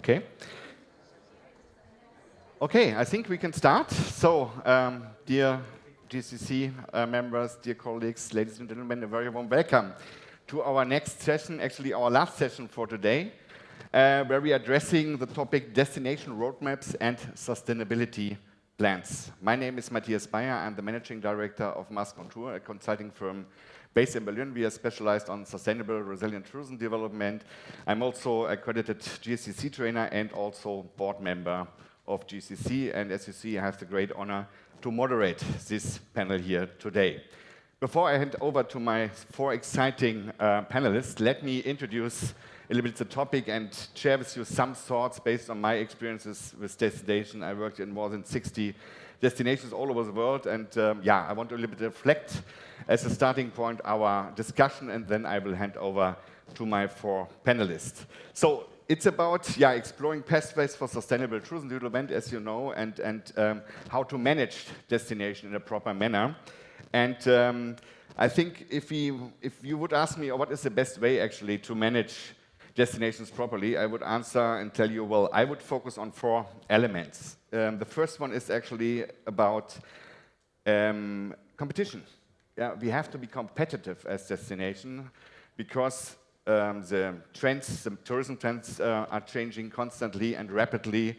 Okay. Okay, I think we can start. So, dear GSTC members, dear colleagues, ladies and gentlemen, a very warm welcome to our next session, actually our last session for today, where we are addressing the topic destination roadmaps and sustainability plans. My name is Matthias Beyer. I'm the managing director of Mascontour, a consulting firm based in Berlin. We are specialized on sustainable, resilient tourism development. I'm also accredited GSTC trainer and also board member of GSTC. And as you see, I have the great honor to moderate this panel here today. Before I hand over to my four exciting panelists, let me introduce a little bit the topic and share with you some thoughts based on my experiences with destination. I worked in more than 60 destinations all over the world, and I want to a little bit reflect as a starting point our discussion, and then I will hand over to my four panelists. So it's about exploring pathways for sustainable tourism development, as you know, and how to manage destination in a proper manner. And I think if you would ask me, what is the best way actually to manage destinations properly, I would answer and tell you, well, I would focus on four elements. The first one is actually about competition. Yeah, we have to be competitive as destination because the tourism trends are changing constantly and rapidly.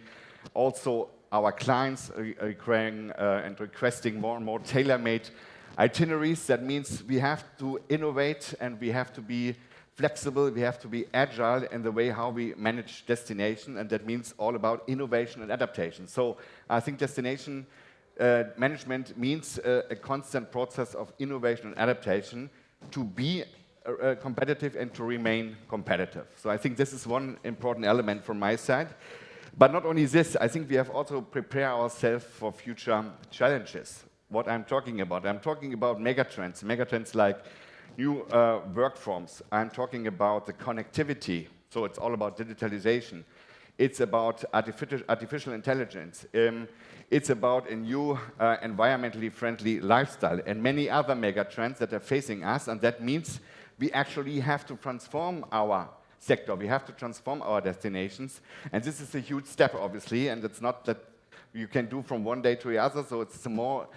Also, our clients are requiring and requesting more and more tailor-made itineraries. That means we have to innovate and we have to be flexible, we have to be agile in the way how we manage destination, and that means all about innovation and adaptation. So I think destination management means a constant process of innovation and adaptation to be competitive and to remain competitive. So I think this is one important element from my side. But not only this, I think we have also prepare ourselves for future challenges. What I'm talking about megatrends like new work forms. I'm talking about the connectivity, so it's all about digitalization. It's about artificial intelligence. It's about a new environmentally friendly lifestyle and many other megatrends that are facing us, and that means we actually have to transform our sector. We have to transform our destinations, and this is a huge step, obviously, and it's not that you can do from one day to the other, so it's a more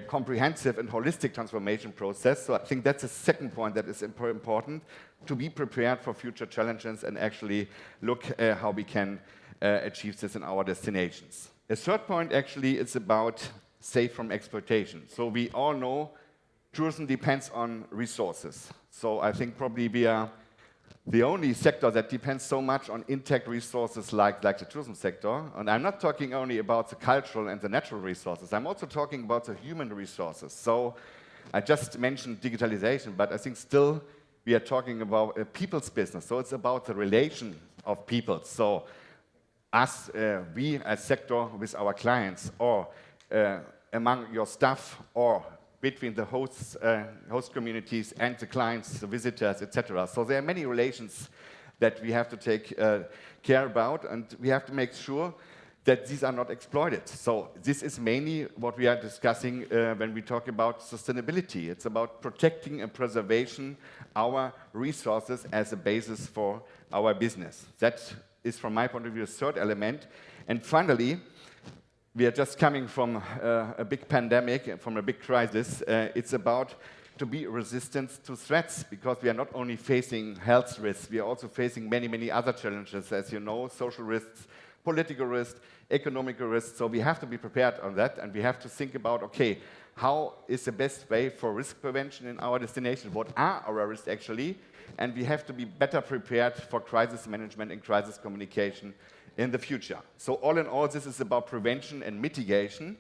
comprehensive and holistic transformation process. So I think that's the second point that is important, to be prepared for future challenges and actually look how we can achieve this in our destinations. A third point actually is about safe from exploitation. So we all know tourism depends on resources. So I think probably we are the only sector that depends so much on intact resources like the tourism sector. And I'm not talking only about the cultural and the natural resources. I'm also talking about the human resources. So I just mentioned digitalization, but I think still we are talking about a people's business. So it's about the relation of people. So us, we as sector with our clients, or among your staff, or between the host communities and the clients, the visitors, etc. So there are many relations that we have to take care about, and we have to make sure that these are not exploited. So this is mainly what we are discussing when we talk about sustainability. It's about protecting and preservation our resources as a basis for our business. That is, from my point of view, a third element. And finally, we are just coming from a big pandemic, from a big crisis. It's about to be resistant to threats, because we are not only facing health risks, we are also facing many, many other challenges, as you know, social risks, political risks, economical risks. So we have to be prepared on that, and we have to think about, okay, how is the best way for risk prevention in our destination? What are our risks actually? And we have to be better prepared for crisis management and crisis communication in the future. So all in all, this is about prevention and mitigation.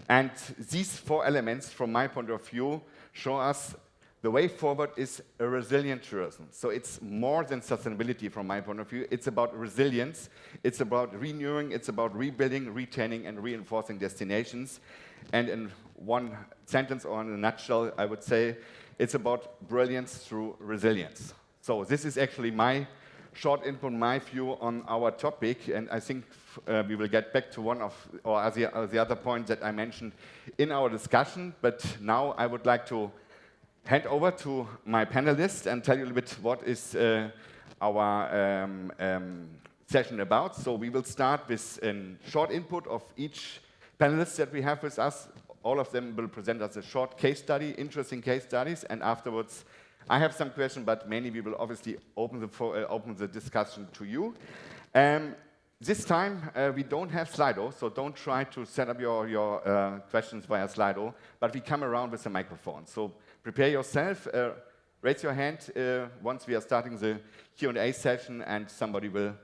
And these four elements, from my point of view, show us the way forward is a resilient tourism. So it's more than sustainability from my point of view. It's about resilience. It's about renewing. It's about rebuilding, retaining, and reinforcing destinations. And in one sentence or in a nutshell, I would say it's about brilliance through resilience. So this is actually my short input, my view on our topic, and I think we will get back to one of the other points that I mentioned in our discussion. But now I would like to hand over to my panelists and tell you a little bit what is our session about. So we will start with a short input of each panelist that we have with us. All of them will present us a short case study, interesting case studies, and afterwards I have some questions, but mainly we will obviously open the discussion to you. This time we don't have Slido, so don't try to set up your questions via Slido, but we come around with a microphone. So prepare yourself, raise your hand once we are starting the Q&A session, and somebody will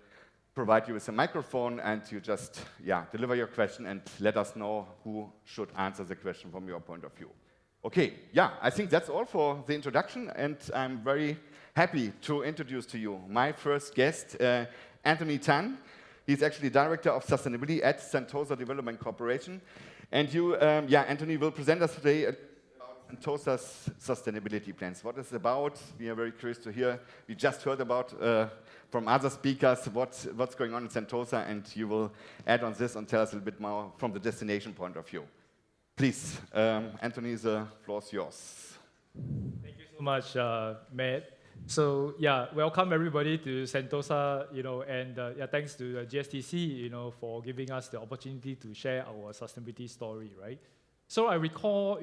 provide you with a microphone, and you just deliver your question and let us know who should answer the question from your point of view. Okay, I think that's all for the introduction, and I'm very happy to introduce to you my first guest, Anthony Tan. He's actually Director of Sustainability at Sentosa Development Corporation. And you, Anthony will present us today about Sentosa's sustainability plans. What it's about, we are very curious to hear. We just heard about from other speakers what's going on in Sentosa, and you will add on this and tell us a little bit more from the destination point of view. Please, Anthony, the floor is yours. Thank you so much, Matt. So welcome everybody to Sentosa, and thanks to the GSTC, for giving us the opportunity to share our sustainability story, right? So I recall,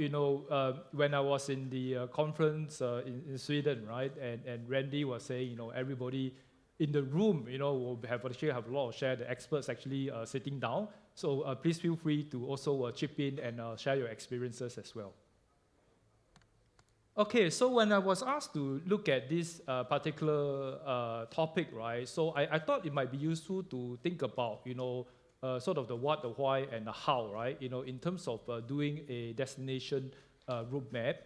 when I was in the conference in Sweden, right, and Randy was saying, everybody in the room, will have a lot of share. The experts actually sitting down. So please feel free to also chip in and share your experiences as well. Okay, so when I was asked to look at this particular topic, right, so I thought it might be useful to think about, sort of the what, the why, and the how, right, in terms of doing a destination roadmap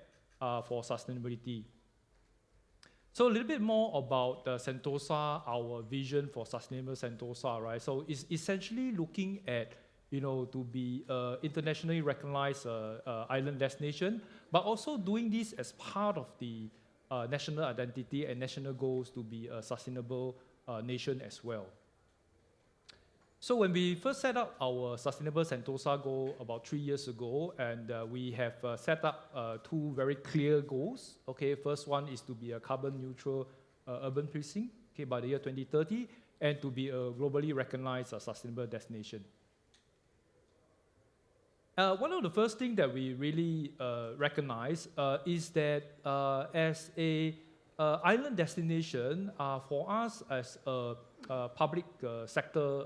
for sustainability. So a little bit more about Sentosa, our vision for sustainable Sentosa, right? So it's essentially looking at, to be internationally recognized island destination, but also doing this as part of the national identity and national goals to be a sustainable nation as well. So when we first set up our Sustainable Sentosa goal about 3 years ago, and we have set up 2 very clear goals. Okay, first one is to be a carbon neutral urban precinct, okay, by the year 2030, and to be a globally recognized sustainable destination. One of the first things that we really recognize is that as a island destination, for us as a public sector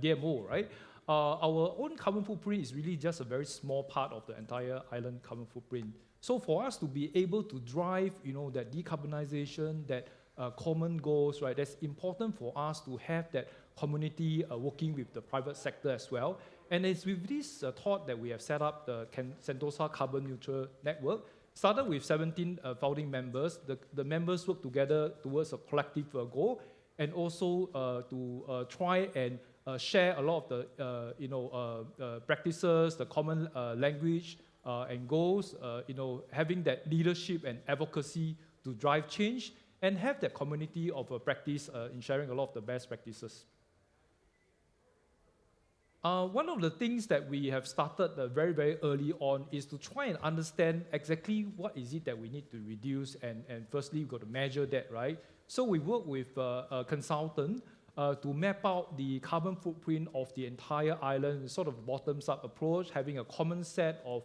DMO, right, our own carbon footprint is really just a very small part of the entire island carbon footprint. So for us to be able to drive, that decarbonization, that common goals, right, that's important for us to have that community working with the private sector as well. And it's with this thought that we have set up the Sentosa Carbon Neutral Network. Started with 17 founding members. The members work together towards a collective goal, and also to try and share a lot of the practices, the common language and goals, having that leadership and advocacy to drive change, and have that community of practice in sharing a lot of the best practices. One of the things that we have started very, very early on is to try and understand exactly what is it that we need to reduce, and firstly, we've got to measure that, right? So we work with a consultant to map out the carbon footprint of the entire island, sort of bottoms-up approach, having a common set of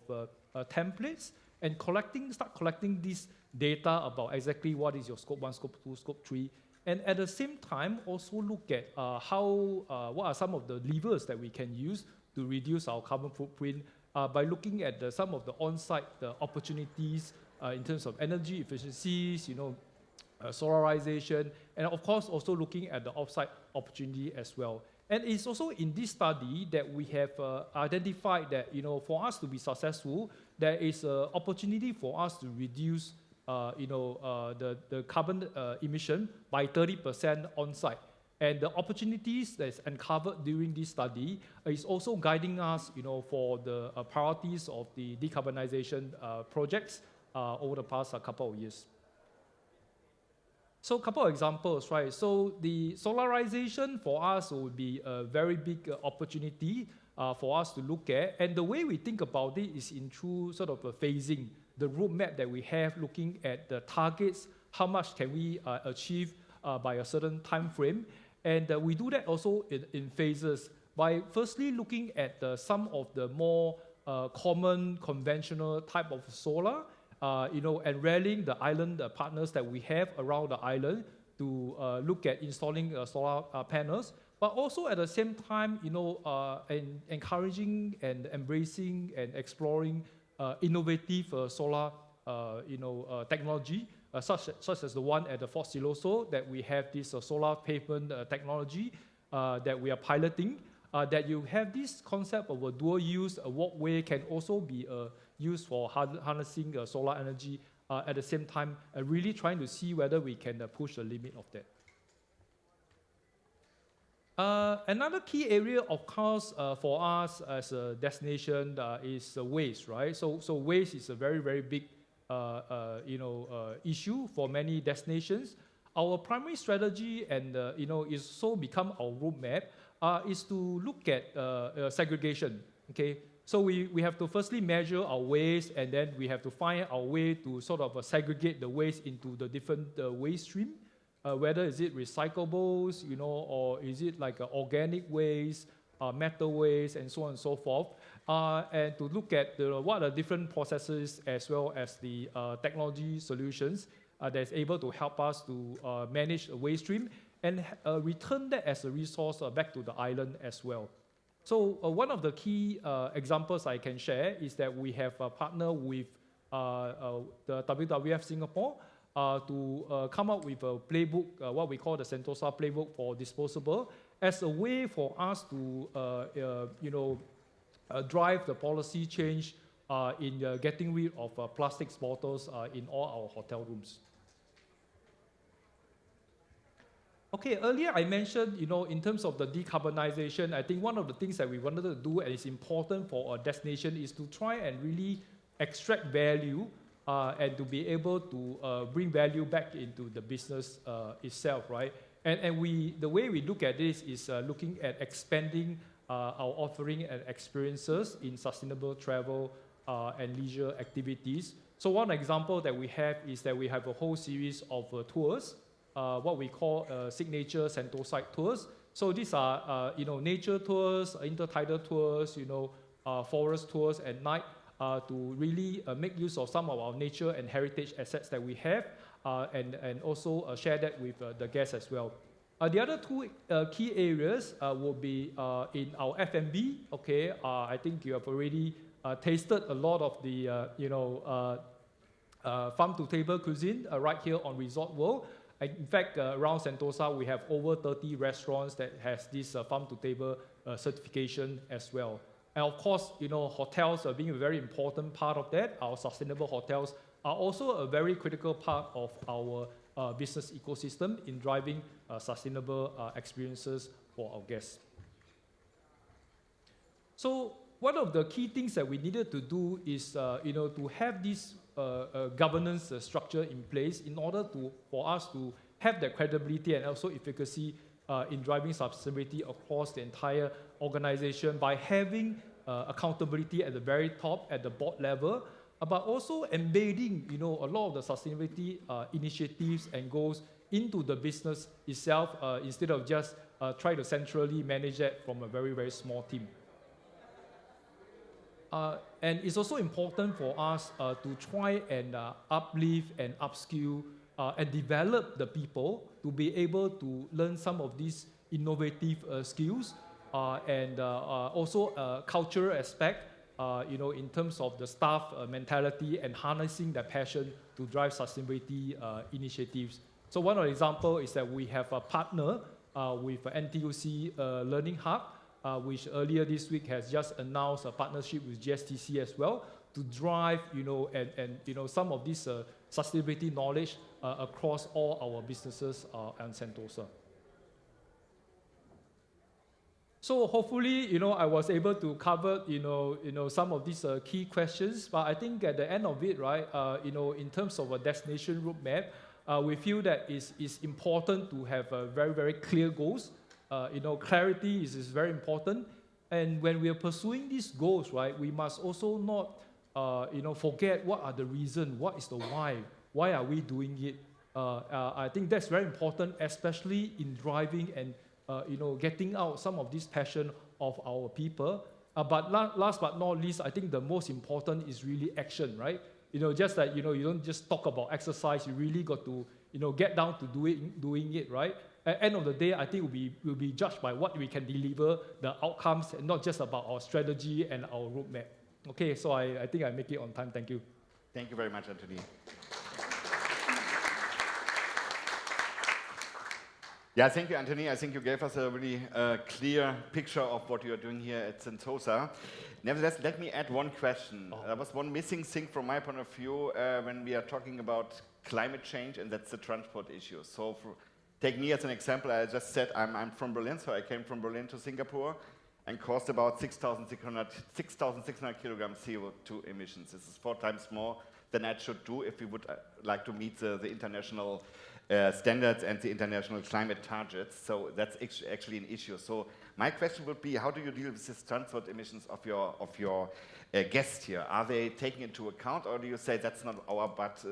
templates, and start collecting this data about exactly what is your Scope 1, Scope 2, Scope 3, and at the same time, also look at what are some of the levers that we can use to reduce our carbon footprint by looking at some of the on-site opportunities in terms of energy efficiencies, solarization, and of course also looking at the off-site opportunity as well. And it's also in this study that we have identified that for us to be successful, there is an opportunity for us to reduce the carbon emission by 30% on-site. And the opportunities that's uncovered during this study is also guiding us, for the priorities of the decarbonization projects over the past couple of years. So a couple of examples, right? So the solarization for us would be a very big opportunity for us to look at. And the way we think about it is in through sort of a phasing, the roadmap that we have, looking at the targets, how much can we achieve by a certain time frame. And we do that also in phases by firstly looking at some of the more common, conventional type of solar, and rallying the island partners that we have around the island to look at installing solar panels, but also at the same time, encouraging and embracing and exploring innovative solar, technology, such as the one at the Fort Siloso, that we have this solar pavement technology that we are piloting, that you have this concept of a dual use. A walkway can also be used for harnessing solar energy at the same time, really trying to see whether we can push the limit of that. Another key area, of course, for us as a destination is waste, right? So waste is a very, very big issue for many destinations. Our primary strategy, and is so become our roadmap, is to look at segregation. Okay, so we have to firstly measure our waste, and then we have to find our way to sort of segregate the waste into the different waste stream. Whether is it recyclables, or is it like organic waste, metal waste, and so on and so forth, and to look at what are different processes as well as the technology solutions that's able to help us to manage a waste stream and return that as a resource back to the island as well. So one of the key examples I can share is that we have partnered with the WWF Singapore to come up with a playbook, what we call the Sentosa playbook for disposable, as a way for us to drive the policy change in getting rid of plastic bottles in all our hotel rooms. Okay, earlier I mentioned, in terms of the decarbonization, I think one of the things that we wanted to do and is important for a destination is to try and really extract value and to be able to bring value back into the business itself, right? And the way we look at this is looking at expanding our offering and experiences in sustainable travel and leisure activities. So one example that we have is that we have a whole series of tours, what we call signature Sentosa tours. So these are nature tours, intertidal tours, forest tours at night, to really make use of some of our nature and heritage assets that we have, and also share that with the guests as well. The other two key areas will be in our F&B. Okay, I think you have already tasted a lot of the farm-to-table cuisine right here on Resort World. In fact, around Sentosa, we have over 30 restaurants that has this farm-to-table certification as well. And of course, hotels are being a very important part of that. Our sustainable hotels are also a very critical part of our business ecosystem in driving sustainable experiences for our guests. So one of the key things that we needed to do is, to have this governance structure in place in order for us to have that credibility and also efficacy in driving sustainability across the entire organization by having accountability at the very top, at the board level, but also embedding, a lot of the sustainability initiatives and goals into the business itself, instead of just try to centrally manage that from a very, very small team. And it's also important for us to try and uplift and upskill and develop the people to be able to learn some of these innovative skills, and also cultural aspect, in terms of the staff mentality and harnessing their passion to drive sustainability initiatives. So one of the examples is that we have a partner with NTUC Learning Hub, which earlier this week has just announced a partnership with GSTC as well to drive, and some of this sustainability knowledge across all our businesses and Sentosa. So hopefully, I was able to cover, some of these key questions. But I think at the end of it, right, in terms of a destination roadmap, we feel that it's important to have very, very clear goals. Clarity is very important. And when we are pursuing these goals, right, we must also not, forget what are the reasons, what is the why are we doing it. I think that's very important, especially in driving and getting out some of this passion of our people. But last but not least, I think the most important is really action, right? Just that, you don't just talk about exercise, you really got to, get down to doing it, right? At the end of the day, I think we'll be judged by what we can deliver, the outcomes, and not just about our strategy and our roadmap. Okay, so I think I make it on time. Thank you. Thank you very much, Anthony. Yeah, thank you, Anthony. I think you gave us a really clear picture of what you are doing here at Sentosa. Nevertheless, let me add one question. There was one missing thing from my point of view when we are talking about climate change, and that's the transport issue. So take me as an example. I just said I'm from Berlin, so I came from Berlin to Singapore and caused about 6,600 kilograms CO2 emissions. This is 4 times more than I should do if we would like to meet the international standards and the international climate targets. So that's actually an issue. So my question would be, how do you deal with these transport emissions of your guests here? Are they taken into account, or do you say that's not our part,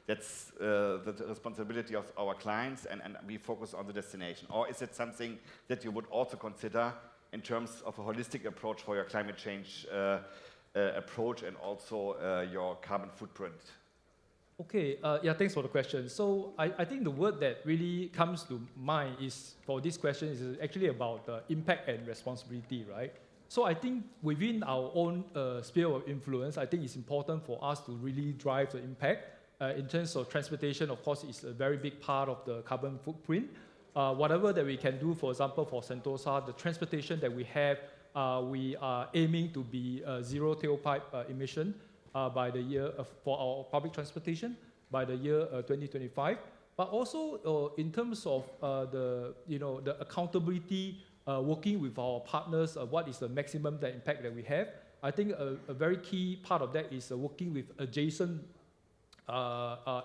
that's the responsibility of our clients, and we focus on the destination? Or is it something that you would also consider in terms of a holistic approach for your climate change approach and also your carbon footprint? Okay, thanks for the question. So I think the word that really comes to mind is, for this question, is actually about impact and responsibility, right? So I think within our own sphere of influence, I think it's important for us to really drive the impact. In terms of transportation, of course, it's a very big part of the carbon footprint. Whatever that we can do, for example, for Sentosa, the transportation that we have, we are aiming to be zero tailpipe emission by the year for our public transportation by the year 2025. But also in terms of the accountability, working with our partners, what is the maximum the impact that we have? I think a very key part of that is working with adjacent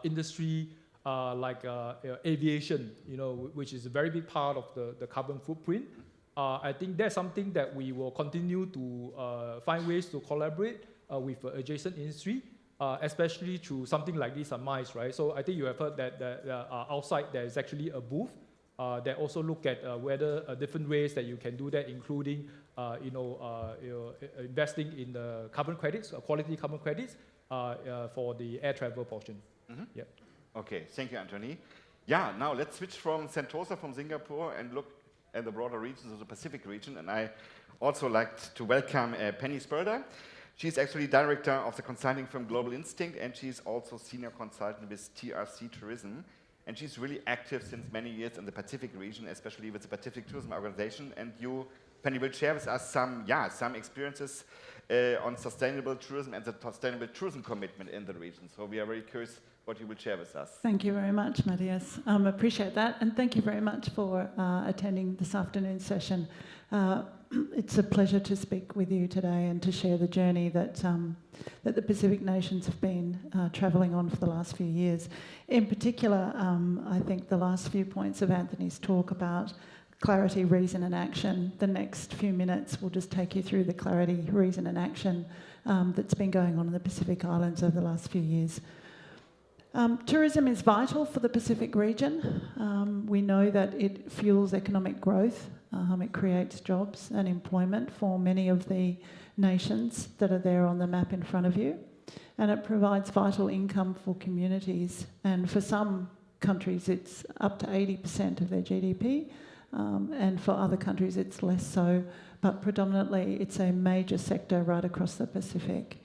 industry like aviation, which is a very big part of the carbon footprint. I think that's something that we will continue to find ways to collaborate with adjacent industry, especially through something like this MICE, right? So I think you have heard that outside there is actually a booth that also look at whether different ways that you can do that, including investing in the carbon credits, quality carbon credits for the air travel portion. Mm-hmm. Yeah. Okay, thank you, Anthony. Yeah, now let's switch from Sentosa, from Singapore, and look at the broader regions of the Pacific region. And I also like to welcome Penny Spurder. She's actually director of the consulting firm Global Instinct, and she's also senior consultant with TRC Tourism. And she's really active since many years in the Pacific region, especially with the Pacific Tourism Organization. And you, Penny, will share with us some experiences on sustainable tourism and the sustainable tourism commitment in the region. So we are very curious what you will share with us. Thank you very much, Matthias. Appreciate that, and thank you very much for attending this afternoon's session. It's a pleasure to speak with you today and to share the journey that the Pacific nations have been travelling on for the last few years. In particular, I think the last few points of Anthony's talk about clarity, reason and action. The next few minutes will just take you through the clarity, reason and action that's been going on in the Pacific Islands over the last few years. Tourism is vital for the Pacific region. We know that it fuels economic growth. It creates jobs and employment for many of the nations that are there on the map in front of you. And it provides vital income for communities. And for some countries, it's up to 80% of their GDP. And for other countries, it's less so. But predominantly, it's a major sector right across the Pacific.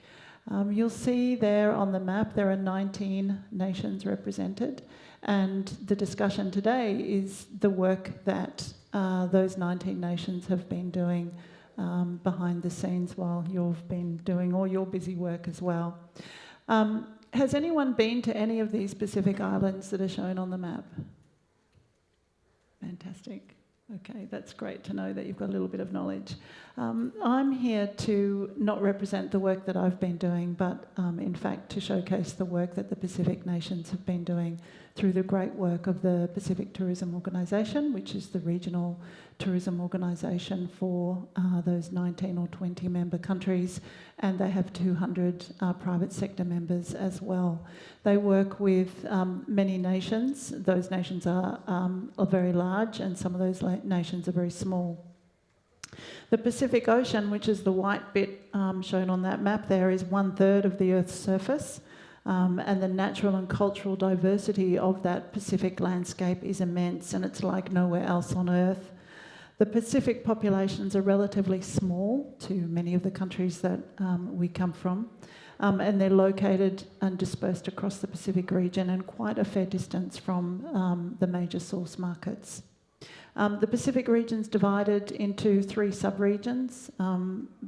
You'll see there on the map, there are 19 nations represented. And the discussion today is the work that those 19 nations have been doing behind the scenes while you've been doing all your busy work as well. Has anyone been to any of these Pacific Islands that are shown on the map? Fantastic. Okay, that's great to know that you've got a little bit of knowledge. I'm here to not represent the work that I've been doing, but in fact to showcase the work that the Pacific nations have been doing through the great work of the Pacific Tourism Organisation, which is the regional tourism organisation for those 19 or 20 member countries, and they have 200 private sector members as well. They work with many nations. Those nations are very large, and some of those nations are very small. The Pacific Ocean, which is the white bit shown on that map there, is 1/3 of the Earth's surface. And the natural and cultural diversity of that Pacific landscape is immense, and it's like nowhere else on Earth. The Pacific populations are relatively small to many of the countries that we come from, and they're located and dispersed across the Pacific region and quite a fair distance from the major source markets. The Pacific region's divided into 3 sub-regions,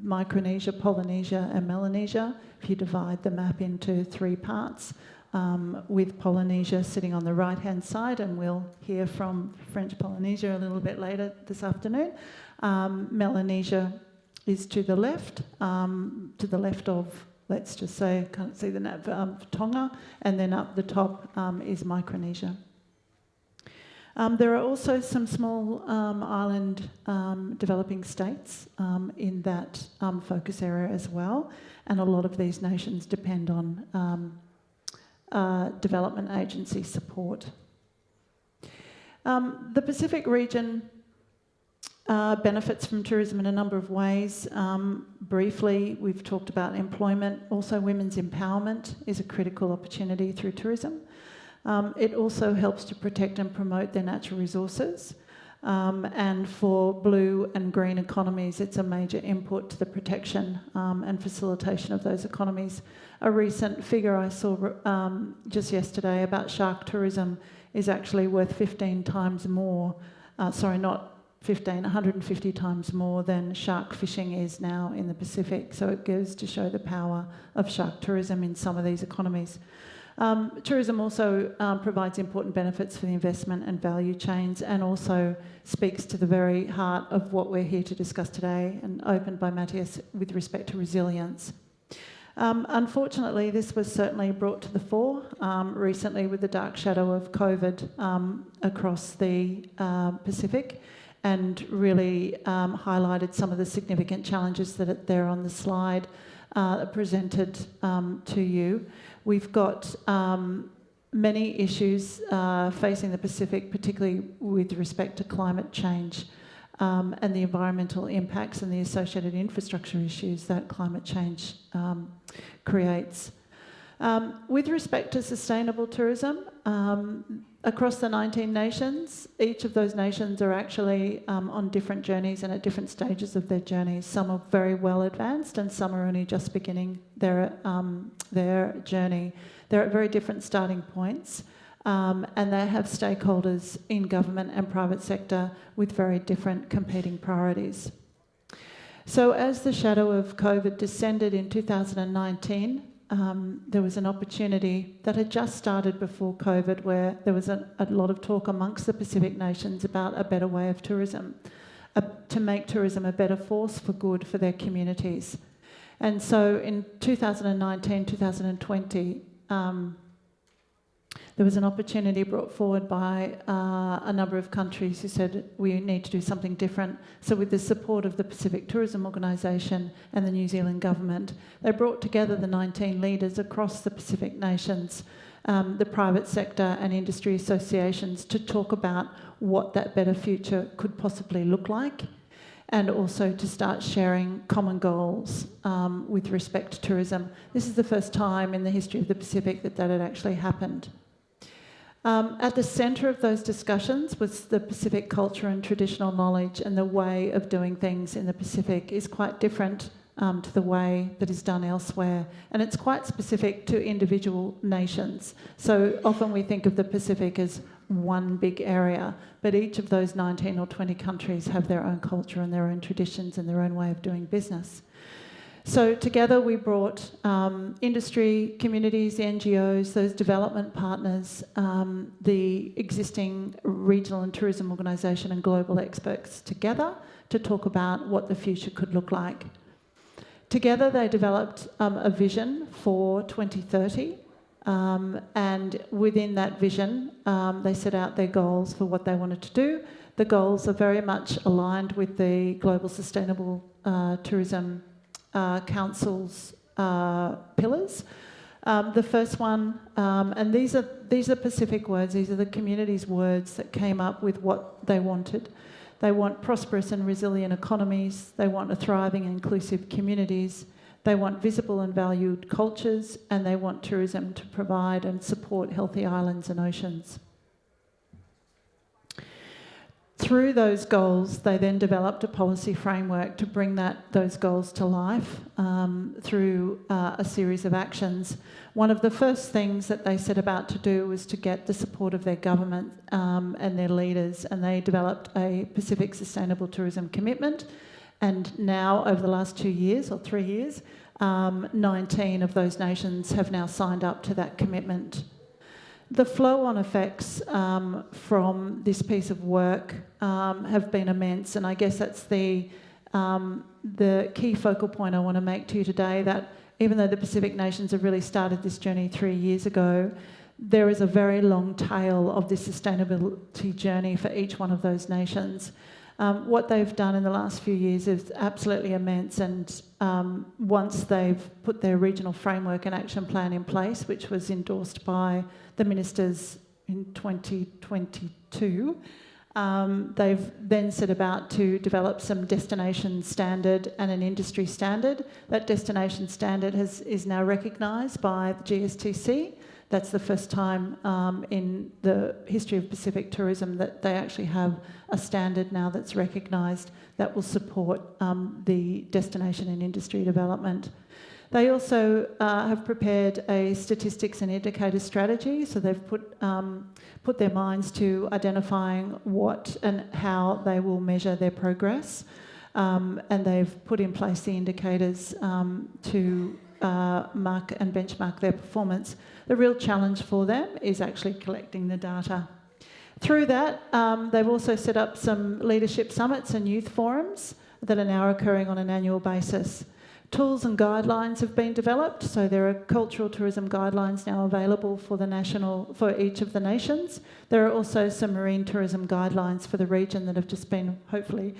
Micronesia, Polynesia and Melanesia, if you divide the map into 3 parts, with Polynesia sitting on the right-hand side, and we'll hear from French Polynesia a little bit later this afternoon. Melanesia is to the left of, let's just say, can't see the map, Tonga, and then up the top is Micronesia. There are also some small island developing states in that focus area as well, and a lot of these nations depend on development agency support. The Pacific region benefits from tourism in a number of ways. Briefly, we've talked about employment. Also, women's empowerment is a critical opportunity through tourism. It also helps to protect and promote their natural resources. And for blue and green economies, it's a major input to the protection and facilitation of those economies. A recent figure I saw just yesterday about shark tourism is actually worth 15 times more, 150 times more than shark fishing is now in the Pacific. So it goes to show the power of shark tourism in some of these economies. Tourism also provides important benefits for the investment and value chains, and also speaks to the very heart of what we're here to discuss today, and opened by Matthias with respect to resilience. Unfortunately, this was certainly brought to the fore recently with the dark shadow of COVID across the Pacific, and really highlighted some of the significant challenges that are there on the slide presented to you. We've got many issues facing the Pacific, particularly with respect to climate change and the environmental impacts and the associated infrastructure issues that climate change creates. With respect to sustainable tourism, across the 19 nations, each of those nations are actually on different journeys and at different stages of their journeys. Some are very well advanced and some are only just beginning their journey. They're at very different starting points, and they have stakeholders in government and private sector with very different competing priorities. So as the shadow of COVID descended in 2019, there was an opportunity that had just started before COVID, where there was a lot of talk amongst the Pacific nations about a better way of tourism, to make tourism a better force for good for their communities. And so in 2019, 2020, there was an opportunity brought forward by a number of countries who said we need to do something different. So with the support of the Pacific Tourism Organisation and the New Zealand government, they brought together the 19 leaders across the Pacific nations, the private sector and industry associations, to talk about what that better future could possibly look like, and also to start sharing common goals with respect to tourism. This is the first time in the history of the Pacific that had actually happened. At the centre of those discussions was the Pacific culture and traditional knowledge, and the way of doing things in the Pacific is quite different to the way that is done elsewhere, and it's quite specific to individual nations. So often we think of the Pacific as one big area, but each of those 19 or 20 countries have their own culture and their own traditions and their own way of doing business. So together we brought industry, communities, NGOs, those development partners, the existing regional and tourism organisation and global experts together to talk about what the future could look like. Together they developed a vision for 2030 And within that vision, they set out their goals for what they wanted to do. The goals are very much aligned with the Global Sustainable Tourism Council's pillars. The first one, and these are Pacific words, these are the community's words that came up with what they wanted. They want prosperous and resilient economies, they want a thriving and inclusive communities, they want visible and valued cultures, and they want tourism to provide and support healthy islands and oceans. Through those goals, they then developed a policy framework to bring those goals to life through a series of actions. One of the first things that they set about to do was to get the support of their government and their leaders, and they developed a Pacific Sustainable Tourism Commitment. And now, over the last 2 years or 3 years, 19 of those nations have now signed up to that commitment. The flow-on effects from this piece of work have been immense, and I guess that's the key focal point I want to make to you today, that even though the Pacific nations have really started this journey 3 years ago, there is a very long tail of this sustainability journey for each one of those nations. What they've done in the last few years is absolutely immense, and once they've put their regional framework and action plan in place, which was endorsed by the ministers in 2022, they've then set about to develop some destination standard and an industry standard. That destination standard is now recognised by the GSTC. That's the first time in the history of Pacific tourism that they actually have a standard now that's recognised that will support the destination and industry development. They also have prepared a statistics and indicator strategy, so they've put their minds to identifying what and how they will measure their progress, and they've put in place the indicators to mark and benchmark their performance. The real challenge for them is actually collecting the data. Through that, they've also set up some leadership summits and youth forums that are now occurring on an annual basis. Tools and guidelines have been developed, so there are cultural tourism guidelines now available for each of the nations. There are also some marine tourism guidelines for the region that have just been hopefully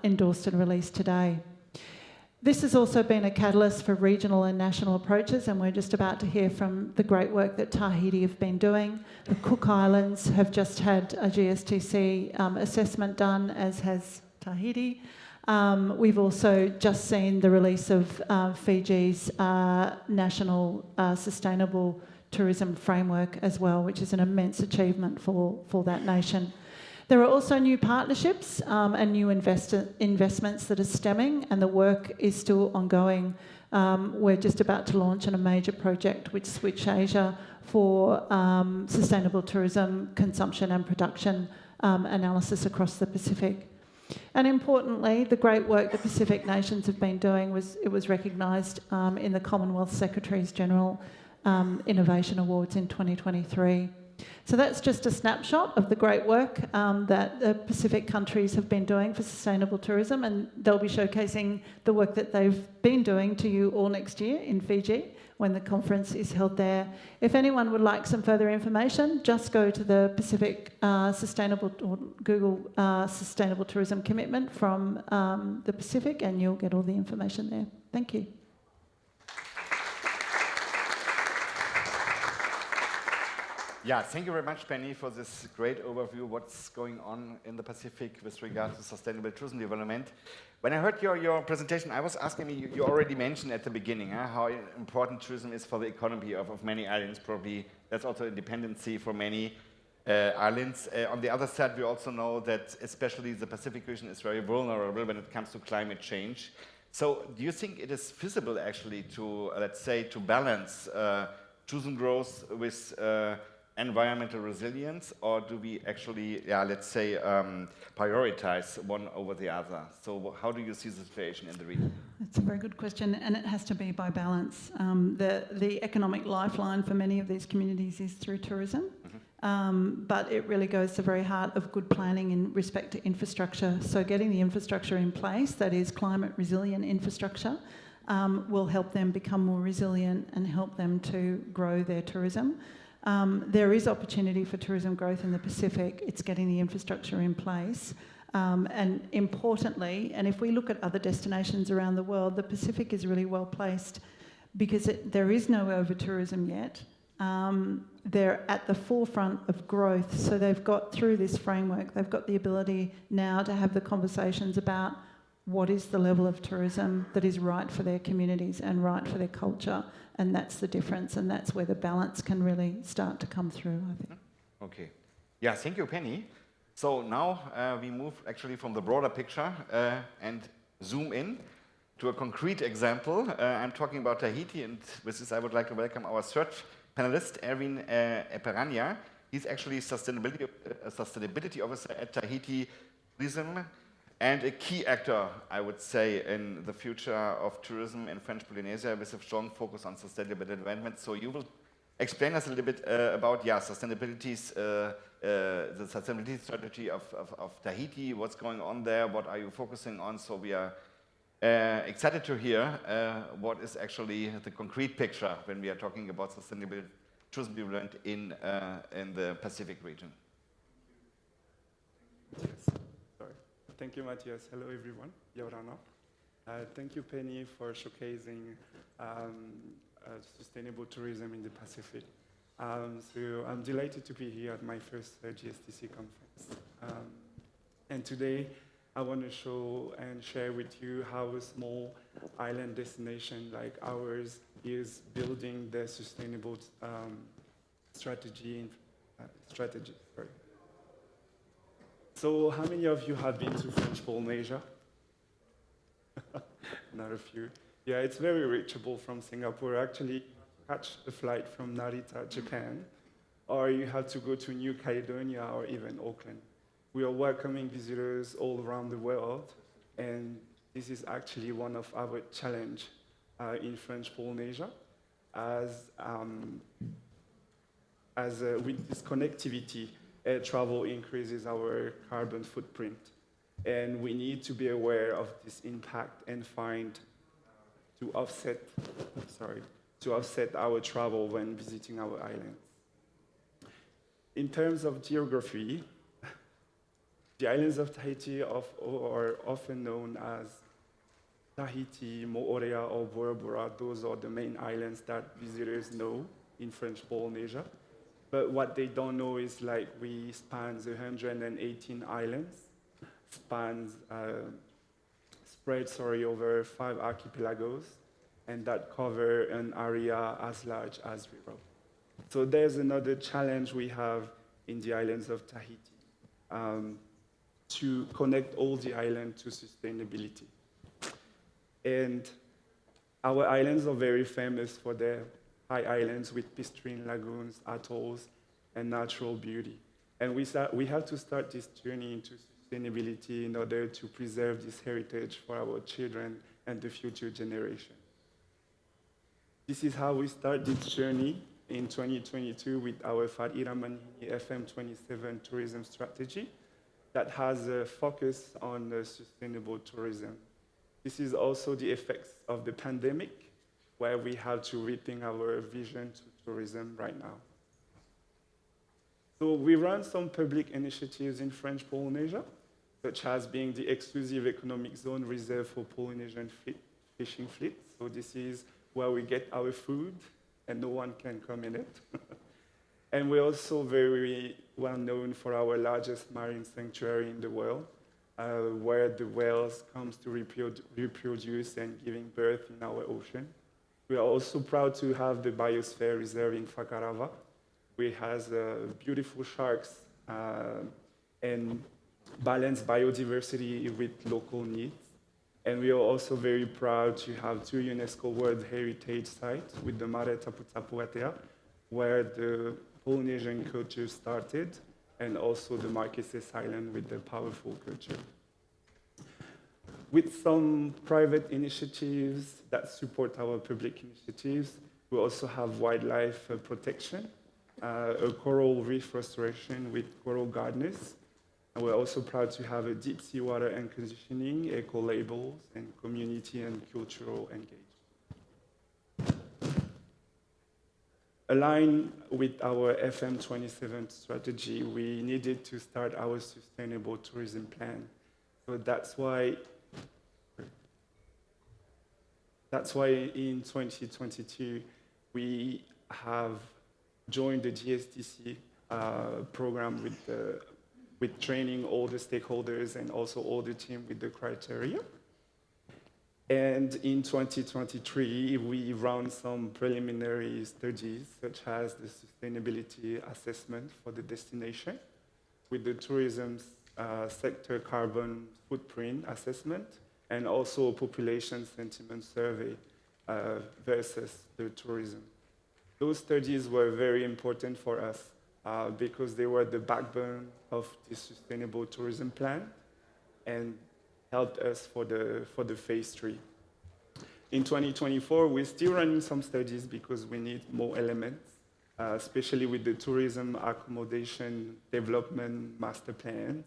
endorsed and released today. This has also been a catalyst for regional and national approaches, and we're just about to hear from the great work that Tahiti have been doing. The Cook Islands have just had a GSTC assessment done, as has Tahiti. We've also just seen the release of Fiji's National Sustainable Tourism Framework as well, which is an immense achievement for that nation. There are also new partnerships and new investments that are stemming, and the work is still ongoing. We're just about to launch on a major project with Switch Asia for sustainable tourism consumption and production analysis across the Pacific. And importantly, the great work the Pacific nations have been doing was recognised in the Commonwealth Secretaries General Innovation Awards in 2023. So that's just a snapshot of the great work that the Pacific countries have been doing for sustainable tourism, and they'll be showcasing the work that they've been doing to you all next year in Fiji when the conference is held there. If anyone would like some further information, just go to the Pacific Sustainable or Google Sustainable Tourism Commitment from the Pacific, and you'll get all the information there. Thank you. Yeah, thank you very much, Penny, for this great overview of what's going on in the Pacific with regard to sustainable tourism development. When I heard your presentation, I was asking me, you already mentioned at the beginning how important tourism is for the economy of many islands. Probably that's also a dependency for many islands. On the other side, we also know that especially the Pacific region is very vulnerable when it comes to climate change. So do you think it is feasible actually to, let's say, to balance tourism growth with environmental resilience, or do we actually, let's say, prioritize one over the other? So how do you see the situation in the region? That's a very good question, and it has to be by balance. The economic lifeline for many of these communities is through tourism, but it really goes to the very heart of good planning in respect to infrastructure. So getting the infrastructure in place, that is climate resilient infrastructure, will help them become more resilient and help them to grow their tourism. There is opportunity for tourism growth in the Pacific. It's getting the infrastructure in place. And importantly, and if we look at other destinations around the world, the Pacific is really well placed because there is no over-tourism yet. They're at the forefront of growth, so they've got, through this framework, they've got the ability now to have the conversations about what is the level of tourism that is right for their communities and right for their culture, and that's the difference, and that's where the balance can really start to come through, I think. Okay. Yeah, thank you, Penny. So now we move actually from the broader picture and zoom in to a concrete example. I'm talking about Tahiti, and with this I would like to welcome our third panelist, Erwin Eperania. He's actually sustainability officer at Tahiti Tourism and a key actor, I would say, in the future of tourism in French Polynesia with a strong focus on sustainable development. So you will explain us a little bit about the sustainability strategy of Tahiti, what's going on there, what are you focusing on? So we are excited to hear what is actually the concrete picture when we are talking about sustainable tourism development in the Pacific region. Sorry. Thank you, Matthias. Hello, everyone. Yorana. Thank you, Penny, for showcasing sustainable tourism in the Pacific. So I'm delighted to be here at my first GSTC conference. And today, I want to show and share with you how a small island destination like ours is building their sustainable strategy. Sorry. So how many of you have been to French Polynesia? Not a few. Yeah, it's very reachable from Singapore. Actually, catch a flight from Narita, Japan, or you have to go to New Caledonia or even Auckland. We are welcoming visitors all around the world, and this is actually one of our challenges in French Polynesia, as with this connectivity, air travel increases our carbon footprint, and we need to be aware of this impact and find to offset our travel when visiting our islands. In terms of geography, the islands of Tahiti are often known as Tahiti, Moorea, or Bora Bora. Those are the main islands that visitors know in French Polynesia. But what they don't know is like we span 118 islands, spread over 5 archipelagos, and that cover an area as large as Europe. So there's another challenge we have in the islands of Tahiti. To connect all the islands to sustainability. And our islands are very famous for their high islands with pristine lagoons, atolls, and natural beauty. And we have to start this journey into sustainability in order to preserve this heritage for our children and the future generation. This is how we start this journey in 2022 with our Fari'ira'a Manihini FM27 tourism strategy that has a focus on sustainable tourism. This is also the effects of the pandemic, where we have to rethink our vision to tourism right now. So we run some public initiatives in French Polynesia, such as being the exclusive economic zone reserved for Polynesian fishing fleets. So this is where we get our food and no one can come in it. And we're also very well known for our largest marine sanctuary in the world, where the whales comes to reproduce and giving birth in our ocean. We are also proud to have the Biosphere Reserve in Whakarava, which has beautiful sharks and balanced biodiversity with local needs. And we are also very proud to have 2 UNESCO World Heritage Sites with the Mare Taputapuatea, where the Polynesian culture started, and also the Marquesas Island with the powerful culture. With some private initiatives that support our public initiatives, we also have wildlife protection, a coral reef restoration with coral gardeners, and we're also proud to have a deep sea water and conditioning, eco-labels, and community and cultural engagement. align with our FM27 strategy, we needed to start our sustainable tourism plan. So that's why in 2022, we have joined the GSTC program with training all the stakeholders and also all the team with the criteria. And in 2023, we ran some preliminary studies, such as the sustainability assessment for the destination, with the tourism sector carbon footprint assessment, and also a population sentiment survey versus the tourism. Those studies were very important for us because they were the backbone of the sustainable tourism plan and helped us for the phase 3. In 2024, we're still running some studies because we need more elements, especially with the tourism accommodation development master plan.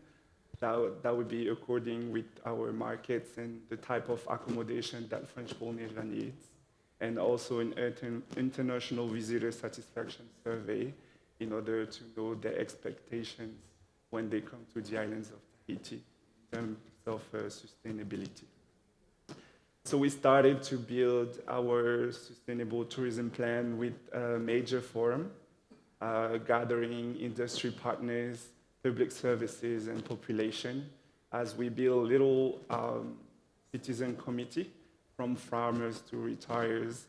That would be according with our markets and the type of accommodation that French Polynesia needs, and also an international visitor satisfaction survey in order to know their expectations when they come to the islands of Tahiti in terms of sustainability. So we started to build our sustainable tourism plan with a major forum, gathering industry partners, public services, and population, as we build little citizen committee from farmers to retirees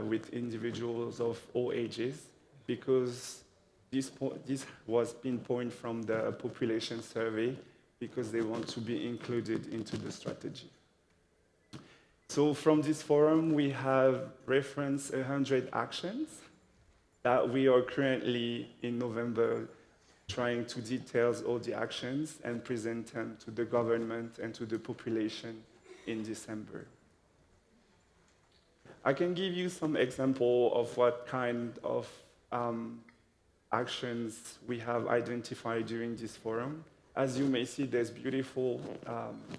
with individuals of all ages, because this was pinpointed from the population survey because they want to be included into the strategy. So from this forum, we have referenced 100 actions that we are currently in November trying to detail all the actions and present them to the government and to the population in December. I can give you some example of what kind of actions we have identified during this forum. As you may see, there's beautiful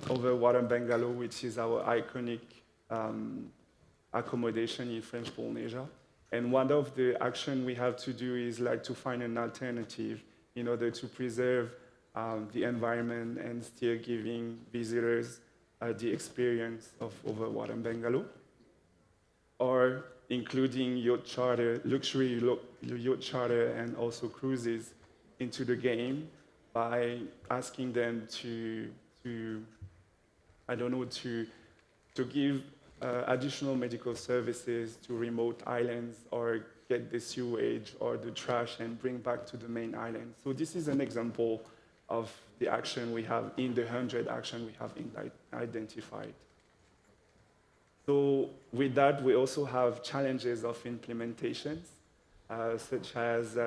overwater bungalow, which is our iconic accommodation in French Polynesia. And one of the actions we have to do is like to find an alternative in order to preserve the environment and still giving visitors the experience of overwater bungalow, or including yacht charter, luxury yacht charter, and also cruises into the game by asking them to give additional medical services to remote islands, or get the sewage or the trash and bring back to the main island. So this is an example of the action we have in the 100 action we have identified. So with that, we also have challenges of implementations, such as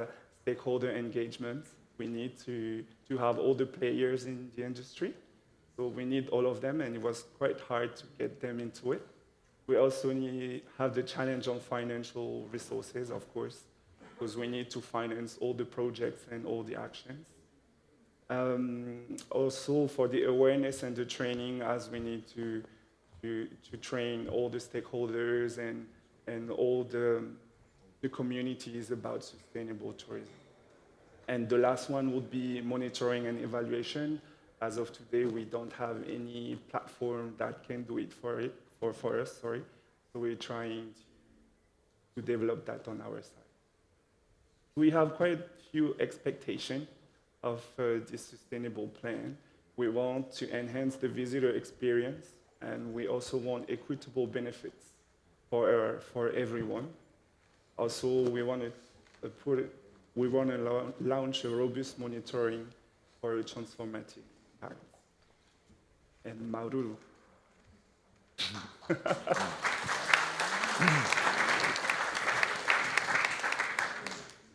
stakeholder engagement. We need to have all the players in the industry. So we need all of them, and it was quite hard to get them into it. We also have the challenge on financial resources, of course, because we need to finance all the projects and all the actions. Also for the awareness and the training, as we need to train all the stakeholders and all the communities about sustainable tourism. And the last one would be monitoring and evaluation. As of today, we don't have any platform that can do it for us. So we're trying to develop that on our side. We have quite a few expectations of this sustainable plan. We want to enhance the visitor experience, and we also want equitable benefits for everyone. Also, we want to launch a robust monitoring for a transformative impact. And Maururu.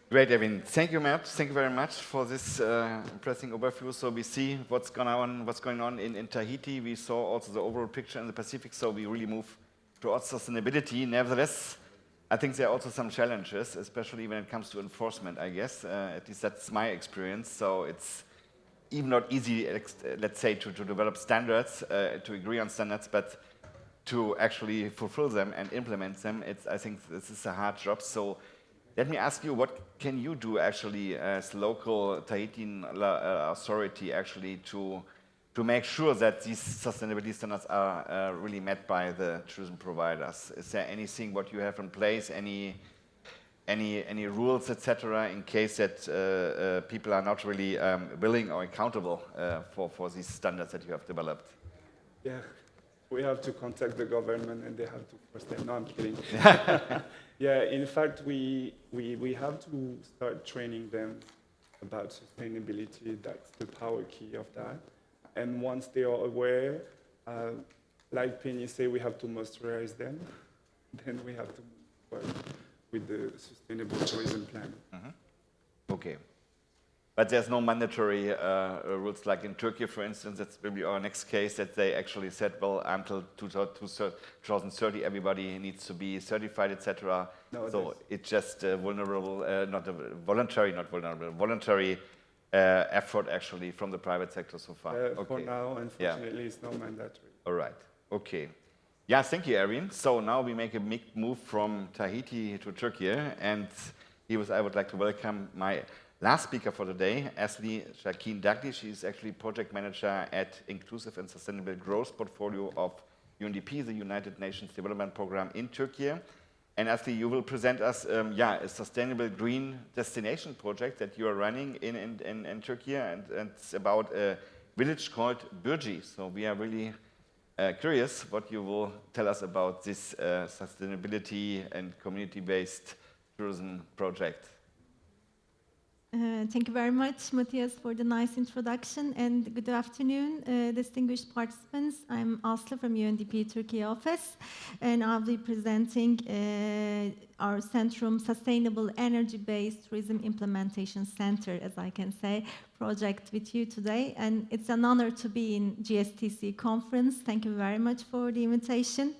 Great, Evan. Thank you, Matt. Thank you very much for this impressive overview. So we see what's going on in Tahiti. We saw also the overall picture in the Pacific, so we really move towards sustainability. Nevertheless, I think there are also some challenges, especially when it comes to enforcement, I guess. At least that's my experience. So it's even not easy, let's say, to develop standards, to agree on standards, but to actually fulfill them and implement them, I think this is a hard job. So Let me ask you, what can you do actually as local Tahitian authority actually to make sure that these sustainability standards are really met by the tourism providers? Is there anything what you have in place, any rules, etc., in case that people are not really willing or accountable for these standards that you have developed? Yeah, we have to contact the government and they have to force them. No, I'm kidding. Yeah, in fact, we have to start training them about sustainability. That's the power key of that. And once they are aware, like Penny said, we have to moisturize them. Then we have to work with the sustainable tourism plan. Mm-hmm. Okay. But there's no mandatory rules like in Turkey, for instance. That's maybe our next case that they actually said, well, until 2030, everybody needs to be certified, etc. No, so it's just voluntary effort actually from the private sector so far. Okay. For now, unfortunately, it's not mandatory. All right. Okay. Yeah, thank you, Erin. So now we make a big move from Tahiti to Turkey, and I would like to welcome my last speaker for today, Asli Shakin-Dagli. She's actually project manager at Inclusive and Sustainable Growth Portfolio of UNDP, the United Nations Development Program in Turkey. And Asli, you will present us a sustainable green destination project that you are running in Turkey, and it's about a village called Birgi. So we are really curious what you will tell us about this sustainability and community-based tourism project. Thank you very much, Matthias, for the nice introduction, and good afternoon, distinguished participants. I'm Aslı from UNDP Turkey office, and I'll be presenting our Centrum Sustainable Energy-Based Tourism Implementation Center, as I can say, project with you today. And it's an honor to be in GSTC conference. Thank you very much for the invitation.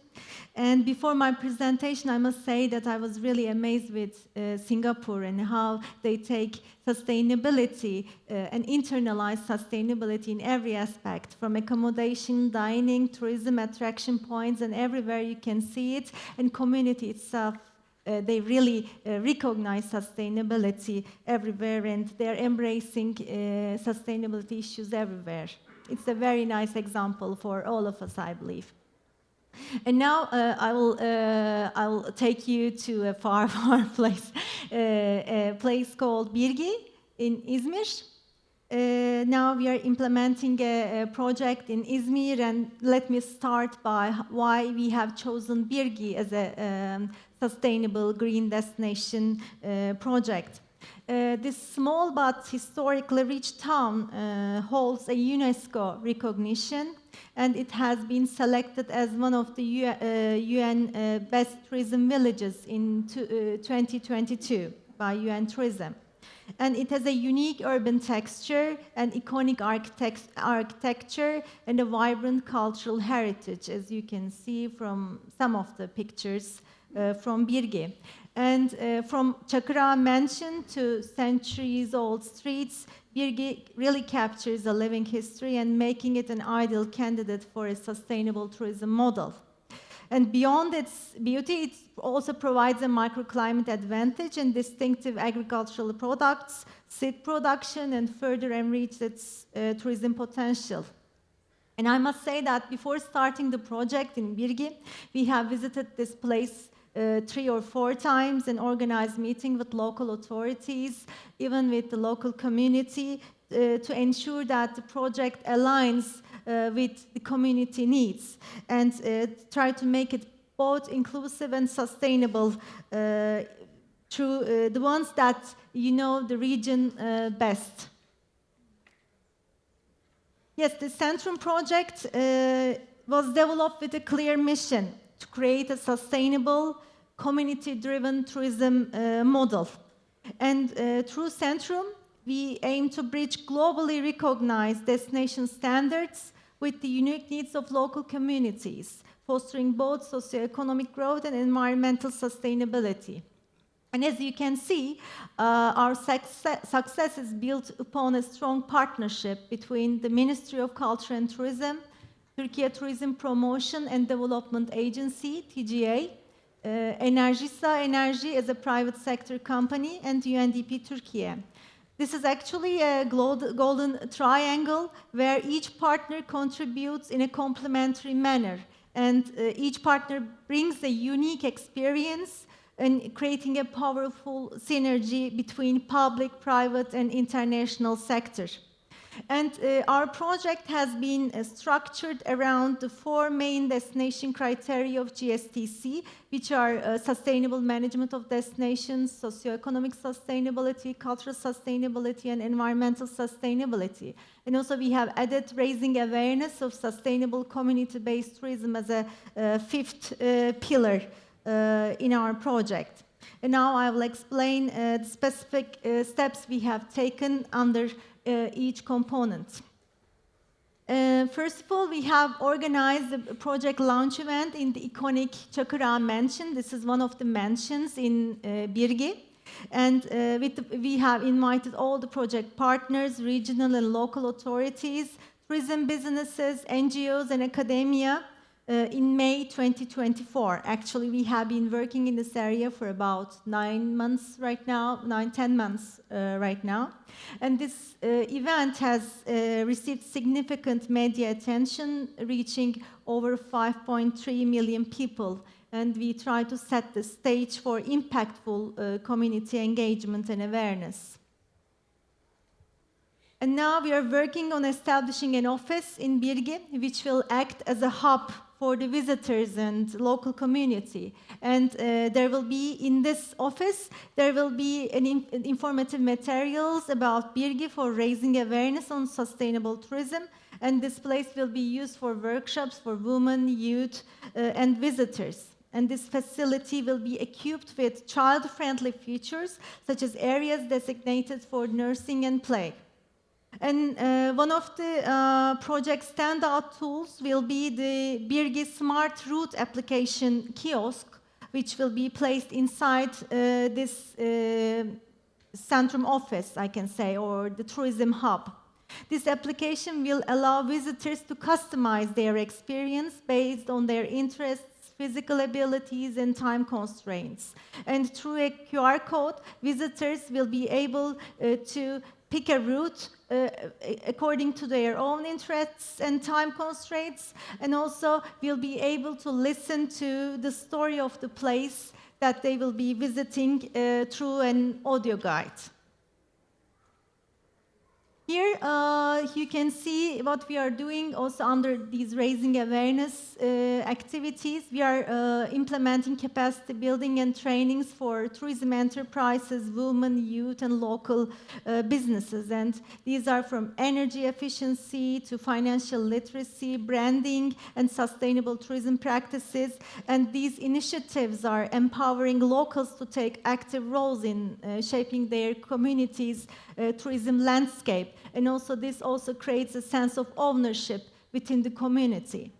And before my presentation, I must say that I was really amazed with Singapore and how they take sustainability and internalize sustainability in every aspect, from accommodation, dining, tourism, attraction points, and everywhere you can see it. And community itself, they really recognize sustainability everywhere, and they're embracing sustainability issues everywhere. It's a very nice example for all of us, I believe. And now I will take you to a far, far place, a place called Birgi in Izmir. Now we are implementing a project in Izmir, and let me start by why we have chosen Birgi as a sustainable green destination project. This small but historically rich town holds a UNESCO recognition, and it has been selected as one of the UN Best Tourism Villages in 2022 by UN Tourism. And it has a unique urban texture, an iconic architecture, and a vibrant cultural heritage, as you can see from some of the pictures from Birgi. And from Chakra Mansion to centuries-old streets, Birgi really captures a living history and making it an ideal candidate for a sustainable tourism model. And beyond its beauty, it also provides a microclimate advantage and distinctive agricultural products, seed production, and further enrich its tourism potential. And I must say that before starting the project in Birgi, we have visited this place 3 or 4 times and organized meetings with local authorities, even with the local community, to ensure that the project aligns with the community needs and try to make it both inclusive and sustainable through the ones that you know the region best. Yes, the Centrum project was developed with a clear mission to create a sustainable, community-driven tourism model. And through Centrum, we aim to bridge globally recognized destination standards with the unique needs of local communities, fostering both socioeconomic growth and environmental sustainability. And as you can see, our success is built upon a strong partnership between the Ministry of Culture and Tourism, Turkey Tourism Promotion and Development Agency, TGA, Enerjisa Enerji is a private sector company, and UNDP Turkey. This is actually a golden triangle where each partner contributes in a complementary manner, and each partner brings a unique experience in creating a powerful synergy between public, private, and international sector. And our project has been structured around the 4 main destination criteria of GSTC, which are sustainable management of destinations, socioeconomic sustainability, cultural sustainability, and environmental sustainability. And also we have added raising awareness of sustainable community-based tourism as a 5th pillar in our project. And now I will explain the specific steps we have taken under each component. First of all, we have organized a project launch event in the iconic Çakırağa Mansion. This is one of the mansions in Birgi. And we have invited all the project partners, regional and local authorities, tourism businesses, NGOs, and academia in May 2024. Actually, we have been working in this area for about 9 months right now, 10 months right now. And this event has received significant media attention, reaching over 5.3 million people. And we try to set the stage for impactful community engagement and awareness. And now we are working on establishing an office in Birgi, which will act as a hub for the visitors and local community. And there will be, in this office, there will be informative materials about Birgi for raising awareness on sustainable tourism. And this place will be used for workshops for women, youth, and visitors. And this facility will be equipped with child-friendly features, such as areas designated for nursing and play. And one of the project standout tools will be the Birgi Smart Route application kiosk, which will be placed inside this Centrum office, I can say, or the tourism hub. This application will allow visitors to customize their experience based on their interests, physical abilities, and time constraints. And through a QR code, visitors will be able to pick a route according to their own interests and time constraints, and also will be able to listen to the story of the place that they will be visiting through an audio guide. Here you can see what we are doing also under these raising awareness activities. We are implementing capacity building and trainings for tourism enterprises, women, youth, and local businesses. And these are from energy efficiency to financial literacy, branding, and sustainable tourism practices. And these initiatives are empowering locals to take active roles in shaping their communities' tourism landscape. And also this also creates a sense of ownership within the community.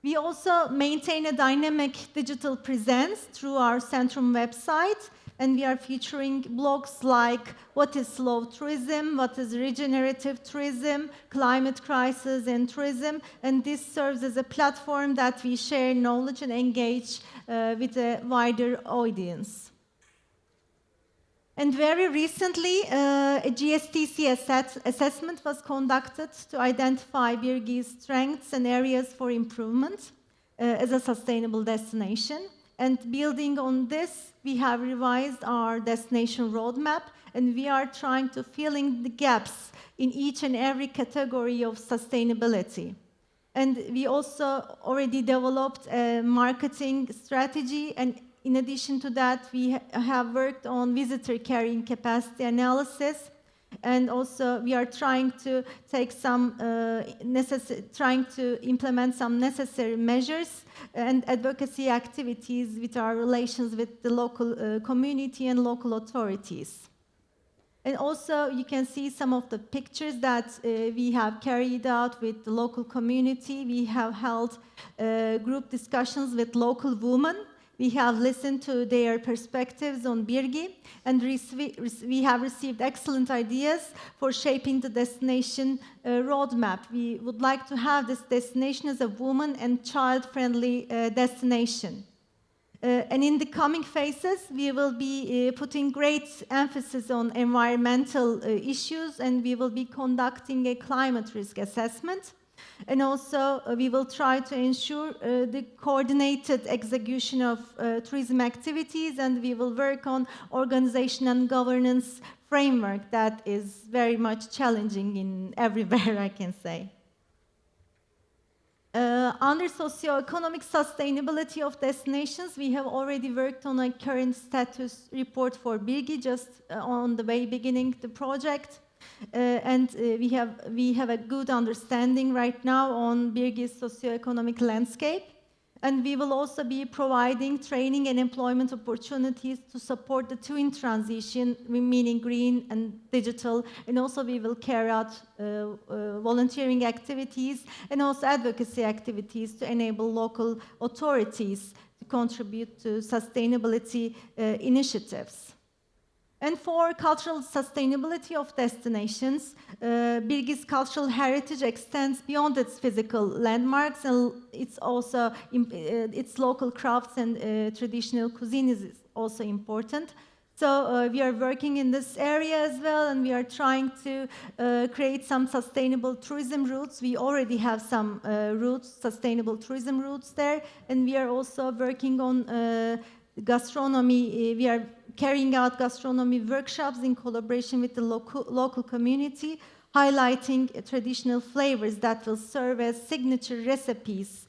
We also maintain a dynamic digital presence through our Centrum website, and we are featuring blogs like what is slow tourism, what is regenerative tourism, climate crisis and tourism, and this serves as a platform that we share knowledge and engage with a wider audience. And very recently, a GSTC assessment was conducted to identify Birgi's strengths and areas for improvement as a sustainable destination. And building on this, we have revised our destination roadmap, and we are trying to fill in the gaps in each and every category of sustainability. And we also already developed a marketing strategy, and in addition to that, we have worked on visitor carrying capacity analysis, and also we are trying to take some implement some necessary measures and advocacy activities with our relations with the local community and local authorities. And also, you can see some of the pictures that we have carried out with the local community. We have held group discussions with local women, We have listened to their perspectives on Birgi, and we have received excellent ideas for shaping the destination roadmap. We would like to have this destination as a woman and child-friendly destination. And in the coming phases, we will be putting great emphasis on environmental issues, and we will be conducting a climate risk assessment. And also, we will try to ensure the coordinated execution of tourism activities, and we will work on organization and governance framework that is very much challenging in everywhere, I can say. Under socioeconomic sustainability of destinations, we have already worked on a current status report for Birgi, just on the way beginning the project. And we have a good understanding right now on Birgi's socioeconomic landscape. And we will also be providing training and employment opportunities to support the twin transition, meaning green and digital. And also we will carry out volunteering activities and also advocacy activities to enable local authorities to contribute to sustainability initiatives. And for cultural sustainability of destinations, Birgi's cultural heritage extends beyond its physical landmarks, and it's also its local crafts and traditional cuisine is also important. So we are working in this area as well, and we are trying to create some sustainable tourism routes. We already have some sustainable tourism routes there, and we are also working on gastronomy. We are carrying out gastronomy workshops in collaboration with the local community, highlighting traditional flavors that will serve as signature recipes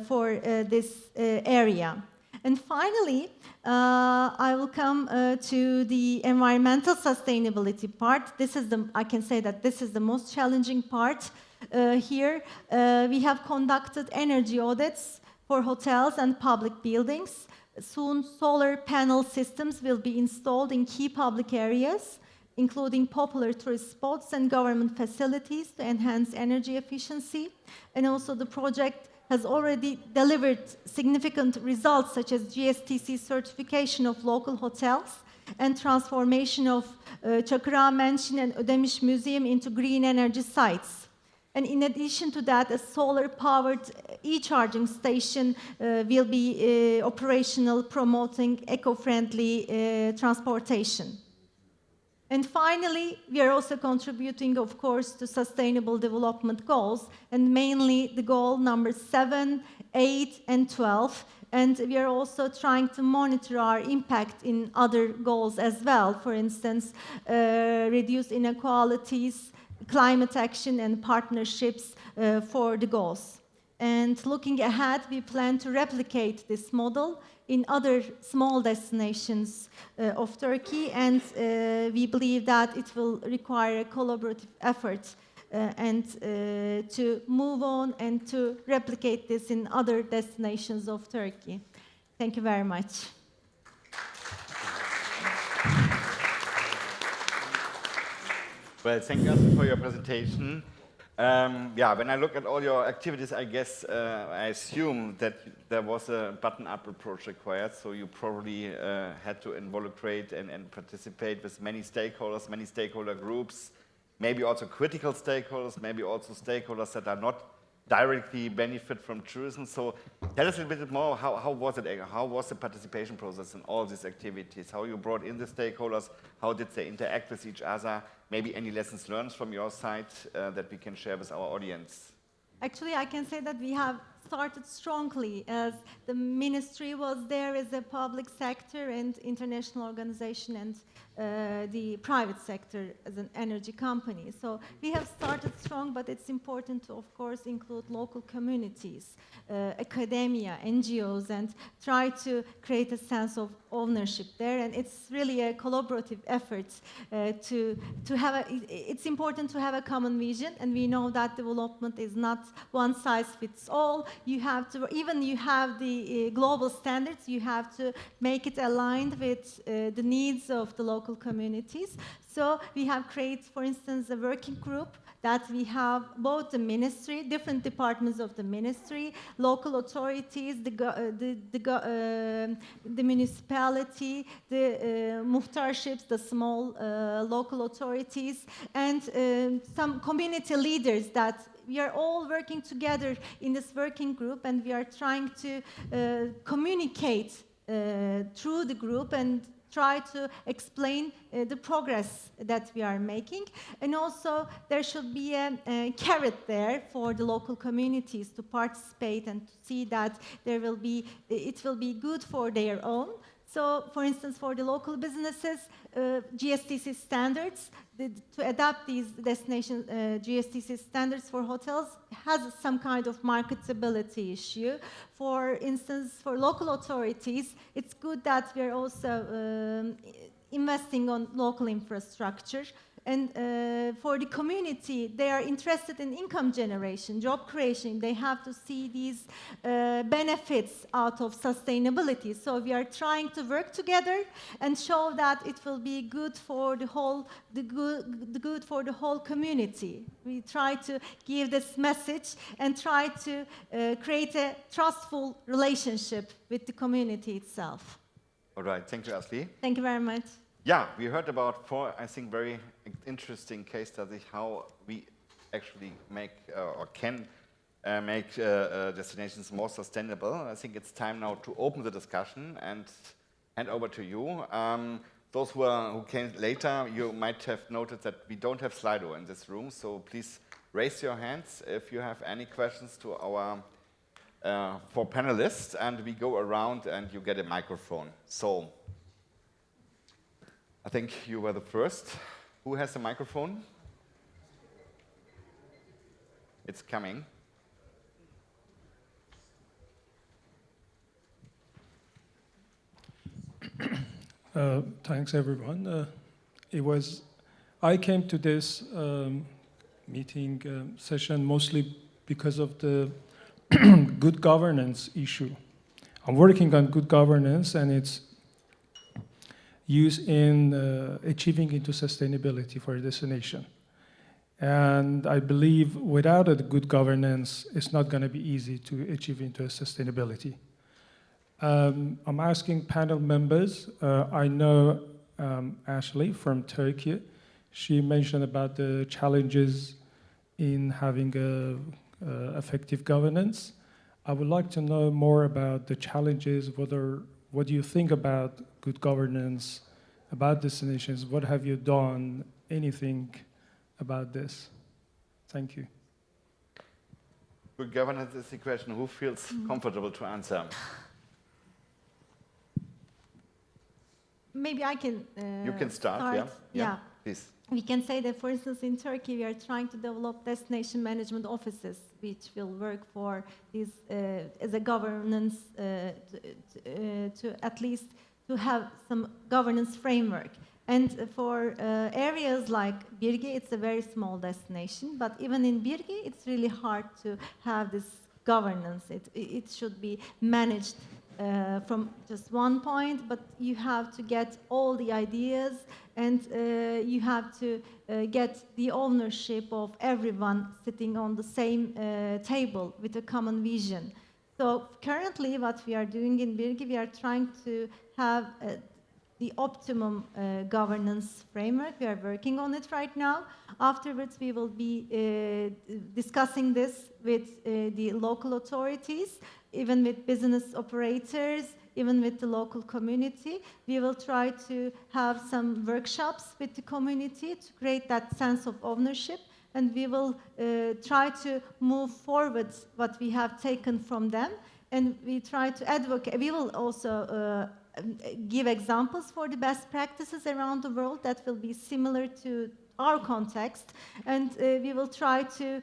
for this area. And finally, I will come to the environmental sustainability part. I can say that this is the most challenging part here. We have conducted energy audits for hotels and public buildings. Soon, solar panel systems will be installed in key public areas, including popular tourist spots and government facilities to enhance energy efficiency. And also the project has already delivered significant results, such as GSTC certification of local hotels and transformation of Fari'ira'a Manihini and Ödemiş Museum into green energy sites. And in addition to that, a solar-powered e-charging station will be operational, promoting eco-friendly transportation. And finally, we are also contributing, of course, to sustainable development goals, and mainly the goal number 7, 8, and 12. And we are also trying to monitor our impact in other goals as well. For instance, reduce inequalities, climate action and partnerships for the goals. And looking ahead, we plan to replicate this model in other small destinations of Turkey, and we believe that it will require a collaborative effort and to move on and to replicate this in other destinations of Turkey. Thank you very much. Well, thank you for your presentation. When I look at all your activities, I guess I assume that there was a button-up approach required, so you probably had to involve and participate with many stakeholders, many stakeholder groups, maybe also critical stakeholders, maybe also stakeholders that are not directly benefit from tourism. So tell us a bit more, how was it? How was the participation process in all these activities? How you brought in the stakeholders? How did they interact with each other? Maybe any lessons learned from your side that we can share with our audience? Actually, I can say that we have started strongly, as the ministry was there as a public sector and international organization, and the private sector as an energy company. So we have started strong, but it's important to, of course, include local communities, academia, NGOs, and try to create a sense of ownership there. And it's really a collaborative effort it's important to have a common vision, and we know that development is not one size fits all. You have to, even you have the global standards, you have to make it aligned with the needs of the local communities. So we have created, for instance, a working group that we have both the ministry, different departments of the ministry, local authorities, the municipality, the muhtarships, the small local authorities, and some community leaders that we are all working together in this working group, and we are trying to communicate through the group and try to explain the progress that we are making. And also there should be a carrot there for the local communities to participate and to see that it will be good for their own. So, for instance, for the local businesses, GSTC standards, to adapt these destination GSTC standards for hotels has some kind of marketability issue. For instance, for local authorities, it's good that we are also investing on local infrastructure. And for the community, they are interested in income generation, job creation. They have to see these benefits out of sustainability. So we are trying to work together and show that it will be good for the whole, good for the whole community. We try to give this message and try to create a trustful relationship with the community itself. All right, thank you, Asli. Thank you very much. Yeah, we heard about 4, I think, very interesting case studies how we actually make or can make destinations more sustainable. I think it's time now to open the discussion and hand over to you. Those who came later, you might have noted that we don't have Slido in this room, so please raise your hands if you have any questions to our 4 panelists, and we go around and you get a microphone. So, I think you were the first. Who has the microphone? It's coming. Thanks, everyone. I came to this meeting session mostly because of the good governance issue. I'm working on good governance, and it's used in achieving into sustainability for a destination. And I believe without a good governance, it's not going to be easy to achieve into sustainability. I'm asking panel members, I know Ashley from Turkey, she mentioned about the challenges in having effective governance. I would like to know more about the challenges, what do you think about good governance, about destinations? What have you done? Anything about this? Thank you. Good governance is the question. Who feels comfortable to answer? Maybe I can You can start. Yeah. Please. We can say that, for instance, in Turkey, we are trying to develop destination management offices, which will work for this as a governance to at least to have some governance framework. And for areas like Birgi, it's a very small destination, but even in Birgi, it's really hard to have this governance. It should be managed from just one point, but you have to get all the ideas, and you have to get the ownership of everyone sitting on the same table with a common vision. So currently what we are doing in Birgi, we are trying to have the optimum governance framework. We are working on it right now. Afterwards, we will be discussing this with the local authorities, even with business operators, even with the local community. We will try to have some workshops with the community to create that sense of ownership, and we will try to move forward what we have taken from them, and we try to advocate. We will also give examples for the best practices around the world that will be similar to our context, and we will try to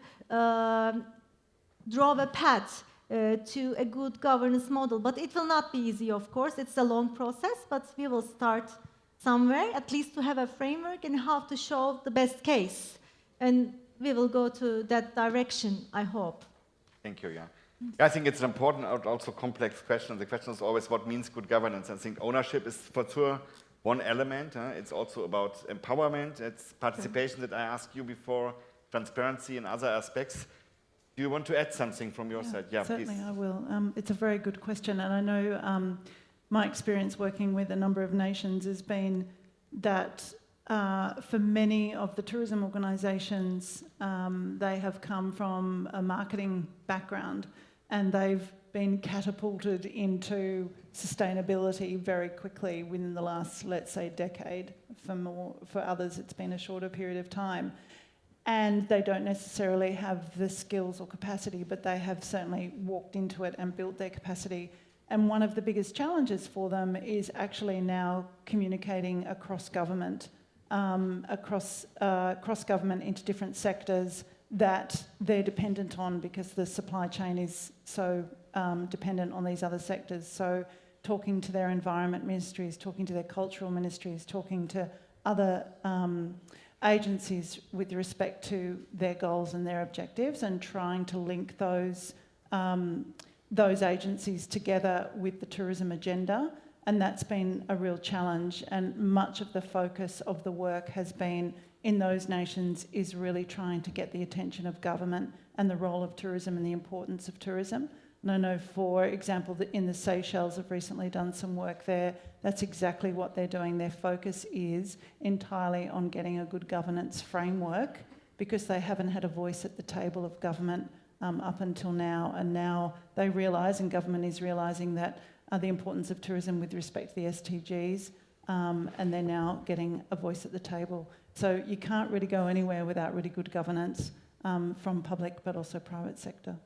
draw a path to a good governance model. But it will not be easy, of course. It's a long process, but we will start somewhere, at least to have a framework and how to show the best case. And we will go to that direction, I hope. Thank you, yeah. I think it's an important and also complex question. The question is always what means good governance. I think ownership is for sure one element. It's also about empowerment. It's participation that I asked you before, transparency and other aspects. Do you want to add something from your side? Yeah, certainly please. I will. It's a very good question, and I know my experience working with a number of nations has been that for many of the tourism organisations, they have come from a marketing background and they've been catapulted into sustainability very quickly within the last, let's say, decade. For others, it's been a shorter period of time. And they don't necessarily have the skills or capacity, but they have certainly walked into it and built their capacity. And one of the biggest challenges for them is actually now communicating across government, across government into different sectors that they're dependent on because the supply chain is so dependent on these other sectors. So talking to their environment ministries, talking to their cultural ministries, talking to other agencies with respect to their goals and their objectives, and trying to link those agencies together with the tourism agenda. And that's been a real challenge, and much of the focus of the work has been in those nations is really trying to get the attention of government and the role of tourism and the importance of tourism. And I know, for example, that in the Seychelles have recently done some work there. That's exactly what they're doing. Their focus is entirely on getting a good governance framework because they haven't had a voice at the table of government up until now. And now they realise, and government is realising, that the importance of tourism with respect to the SDGs, and they're now getting a voice at the table. So you can't really go anywhere without really good governance from public but also private sector.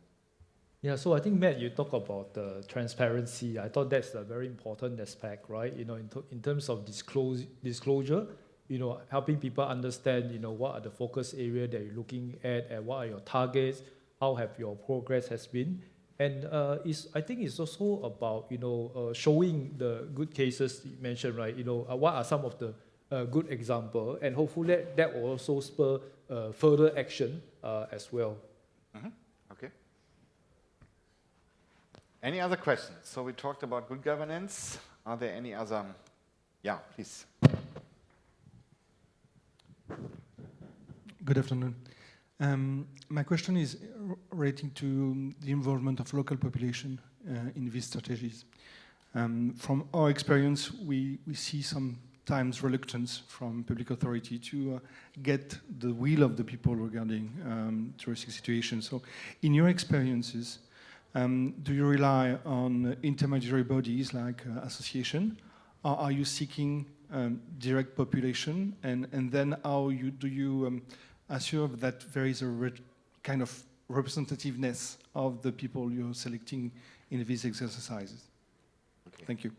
Yeah, so I think, Matt, you talk about the transparency. I thought that's a very important aspect, right? You know, in terms of disclosure, you know, helping people understand, you know, what are the focus area that you're looking at and what are your targets, how have your progress has been. And I think it's also about, you know, showing the good cases you mentioned, right? You know, what are some of the good example, and hopefully that will also spur further action as well. Mm-hmm. Okay. Any other questions? So we talked about good governance. Are there any other? Yeah, please. Good afternoon. My question is relating to the involvement of local population in these strategies. From our experience, we see sometimes reluctance from public authority to get the will of the people regarding touristic situations. So in your experiences, do you rely on intermediary bodies like association, or are you seeking direct population? And then how do you assure that there is a kind of representativeness of the people you're selecting in these exercises? Okay. Thank you.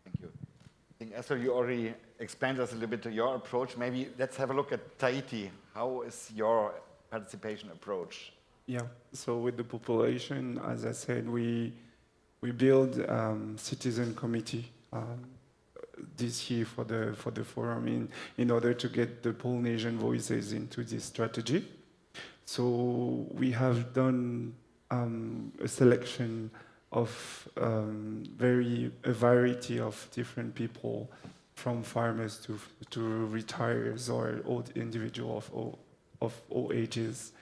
Thank you. I think, Esther, you already explained us a little bit to your approach. Maybe let's have a look at Tahiti. How is your participation approach? Yeah, so with the population, as I said, we build citizen committee this year for the forum in order to get the Polynesian voices into this strategy. So we have done a selection of a variety of different people, from farmers to retirees or old individuals of all ages,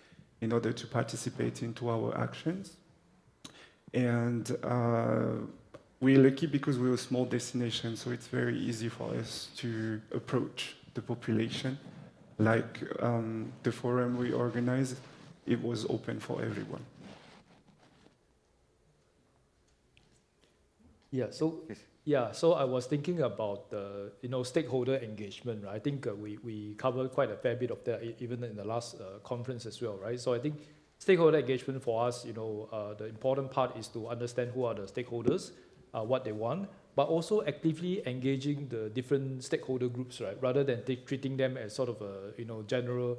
in order to participate into our actions. And we're lucky because we're a small destination, so it's very easy for us to approach the population. Like the forum we organized, it was open for everyone. So I was thinking about the stakeholder engagement, right? I think we covered quite a fair bit of that even in the last conference as well, right? So I think stakeholder engagement for us, the important part is to understand who are the stakeholders, what they want, but also actively engaging the different stakeholder groups, right? Rather than treating them as sort of a general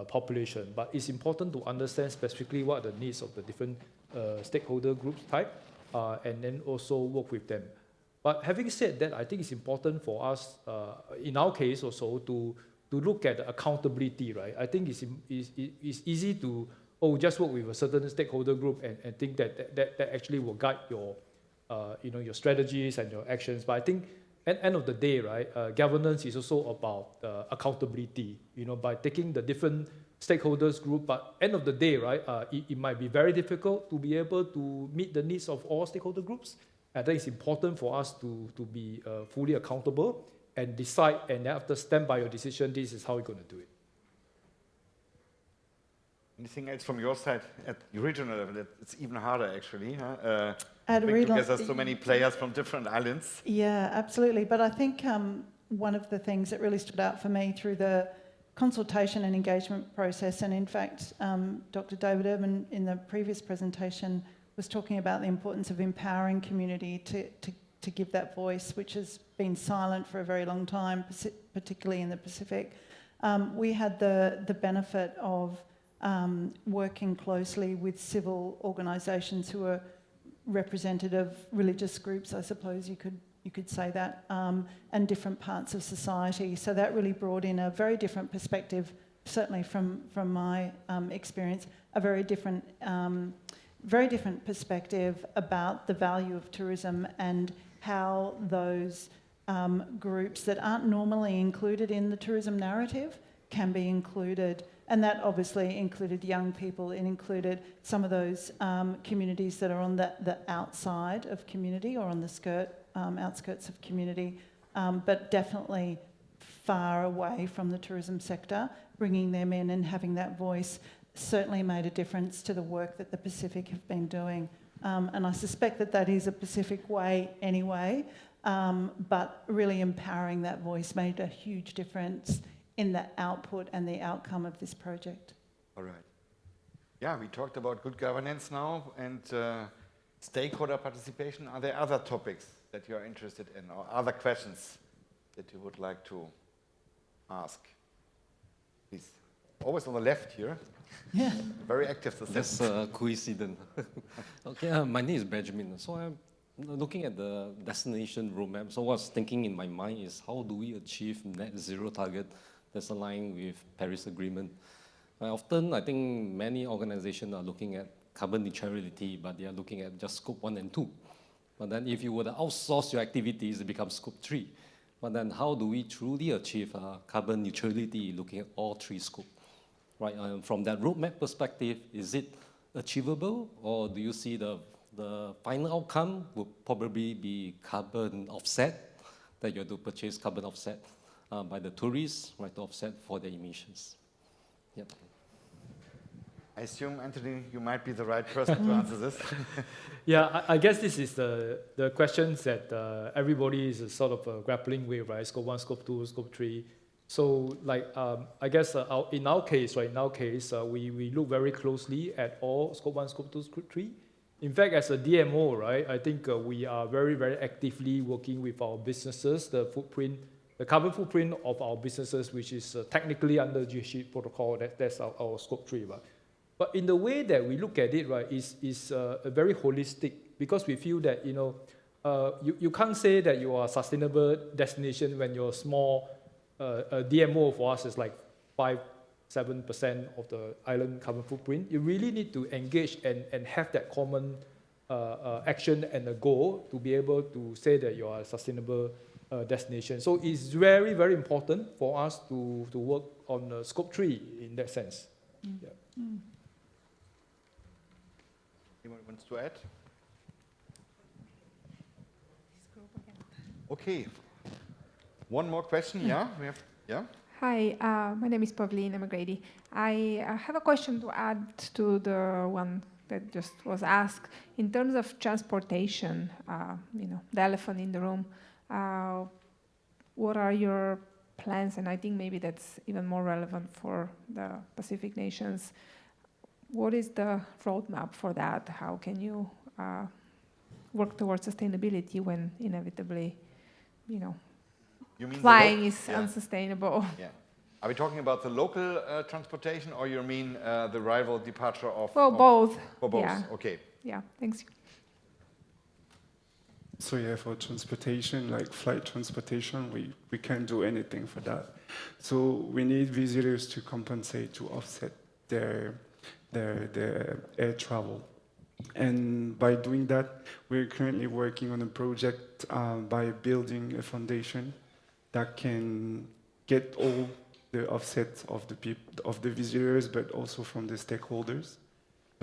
population. But it's important to understand specifically what are the needs of the different stakeholder groups type, and then also work with them. But having said that, I think it's important for us, in our case also, to look at accountability, right? I think it's easy to oh, just work with a certain stakeholder group and think that actually will guide your, your strategies and your actions. But I think at the end of the day, right, governance is also about accountability, by taking the different stakeholders group. But end of the day, right, it might be very difficult to be able to meet the needs of all stakeholder groups. I think it's important for us to be fully accountable and decide, and after stand by your decision, this is how we're going to do it. Anything else from your side at the regional level? It's even harder, actually. Because there's so many players from different islands. Yeah, absolutely. But I think one of the things that really stood out for me through the consultation and engagement process, and in fact, Dr. David Urban in the previous presentation was talking about the importance of empowering community to give that voice, which has been silent for a very long time, particularly in the Pacific. We had the benefit of working closely with civil organisations who are representative religious groups, I suppose you could say that, and different parts of society. So that really brought in a very different perspective, certainly from my experience, a very different perspective about the value of tourism and how those groups that aren't normally included in the tourism narrative can be included. And that obviously included young people. It included some of those communities that are on the outside of community or on the outskirts of community, but definitely far away from the tourism sector. Bringing them in and having that voice certainly made a difference to the work that the Pacific have been doing. And I suspect that is a Pacific way anyway, but really empowering that voice made a huge difference in the output and the outcome of this project. All right. Yeah, we talked about good governance now and stakeholder participation. Are there other topics that you are interested in or other questions that you would like to ask? Please. Always on the left here. Yeah. Very active. That's a coincidence. Okay, my name is Benjamin. So I'm looking at the destination roadmap. So what's thinking in my mind is how do we achieve net zero target that's aligned with Paris Agreement? Often, I think many organizations are looking at carbon neutrality, but they are looking at just scope 1 and 2. But then if you were to outsource your activities, it becomes scope 3. But then how do we truly achieve carbon neutrality looking at all 3 scopes? Right, from that roadmap perspective, is it achievable, or do you see the final outcome will probably be carbon offset, that you have to purchase carbon offset by the tourists, right, to offset for their emissions? Yep. I assume, Anthony, you might be the right person to answer this. Yeah, I guess this is the questions that everybody is sort of grappling with, right? Scope 1, Scope 2, Scope 3. So, like, I guess in our case, we look very closely at all Scope 1, Scope 2, Scope 3. In fact, as a DMO, right, I think we are very, very actively working with our businesses, the carbon footprint of our businesses, which is technically under GSTC protocol. That's our Scope 3, right? But in the way that we look at it, right, is very holistic, because we feel that, you can't say that you are a sustainable destination when you're small. A DMO for us is like 5-7% of the island carbon footprint. You really need to engage and have that common action and a goal to be able to say that you are a sustainable destination. So it's very, very important for us to work on Scope 3 in that sense. Mm. Yeah. Mm. Anyone wants to add? Okay. One more question, yeah? Yeah? Hi, my name is Pavlina Magrady. I have a question to add to the one that just was asked. In terms of transportation, the elephant in the room, what are your plans? And I think maybe that's even more relevant for the Pacific nations. What is the roadmap for that? How can you work towards sustainability when inevitably, You mean flying is unsustainable? Yeah. Are we talking about the local transportation, or you mean the rival departure of... Well, both. For both, Yeah. okay. Yeah, thanks. So yeah, for transportation, like flight transportation, we can't do anything for that. So we need visitors to compensate, to offset their their air travel. And by doing that, we're currently working on a project by building a foundation that can get all the offsets of the visitors, but also from the stakeholders,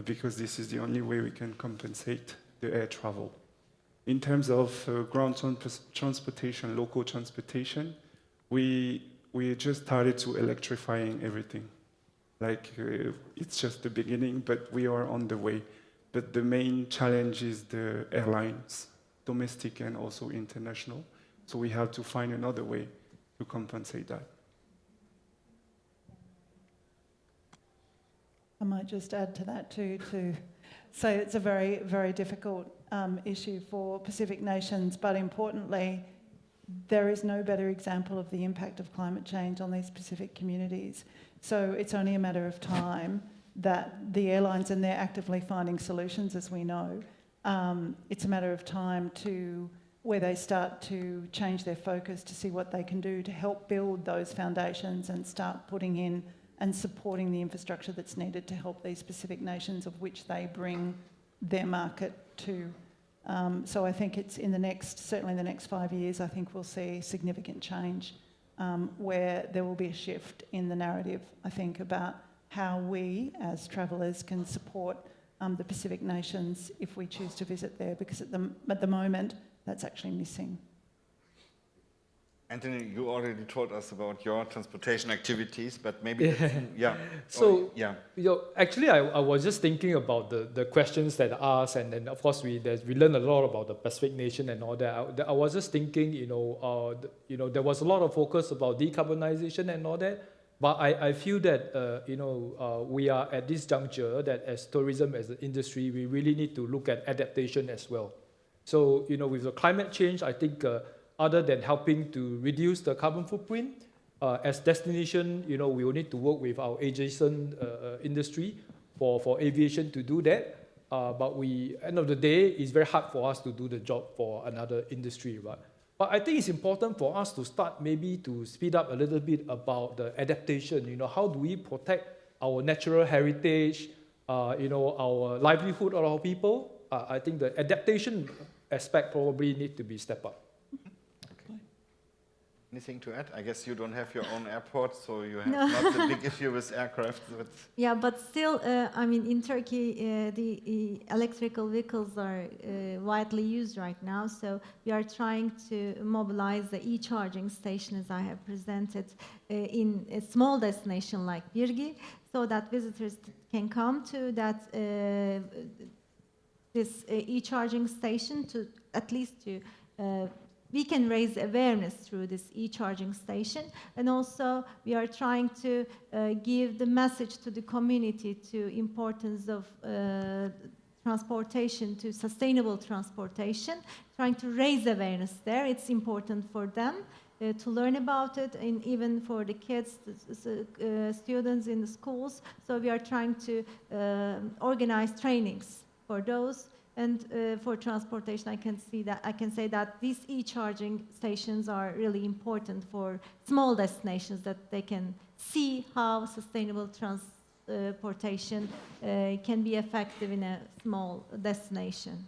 because this is the only way we can compensate the air travel. In terms of ground transportation, local transportation, we just started to electrifying everything. Like it's just the beginning, but we are on the way. But the main challenge is the airlines, domestic and also international. So we have to find another way to compensate that. I might just add to that too, to say it's a very, very difficult issue for Pacific nations, but importantly, there is no better example of the impact of climate change on these Pacific communities. So it's only a matter of time that the airlines, and they're actively finding solutions, as we know, it's a matter of time to where they start to change their focus to see what they can do to help build those foundations and start putting in and supporting the infrastructure that's needed to help these Pacific nations of which they bring their market to. So I think it's certainly in the next 5 years, I think we'll see significant change where there will be a shift in the narrative, I think, about how we as travellers can support the Pacific nations if we choose to visit there, because at the moment, that's actually missing. Anthony, you already told us about your transportation activities, but maybe, yeah. So, yeah. Actually, I was just thinking about the questions that are asked, and then of course we learned a lot about the Pacific nation and all that. I was just thinking, there was a lot of focus about decarbonization and all that, but I feel that we are at this juncture that as tourism as an industry, we really need to look at adaptation as well. So with the climate change, I think. Other than helping to reduce the carbon footprint, as destination, we will need to work with our adjacent industry for aviation to do that. But end of the day, it's very hard for us to do the job for another industry, right? But I think it's important for us to start maybe to speed up a little bit about the adaptation. How do we protect our natural heritage, our livelihood of our people? I think the adaptation aspect probably need to be stepped up. Anything to add? I guess you don't have your own airport, so you have not the big issue with aircraft. Yeah, but still, in Turkey, the electrical vehicles are widely used right now. So we are trying to mobilize the e-charging station, as I have presented, in a small destination like Birgi, so that visitors can come to that this e-charging station to at least to. We can raise awareness through this e-charging station, and also we are trying to give the message to the community to importance of transportation, to sustainable transportation, trying to raise awareness there. It's important for them to learn about it, and even for the kids, students in the schools. So we are trying to organize trainings for those. And for transportation, I can say that these e-charging stations are really important for small destinations, that they can see how sustainable transportation can be effective in a small destination.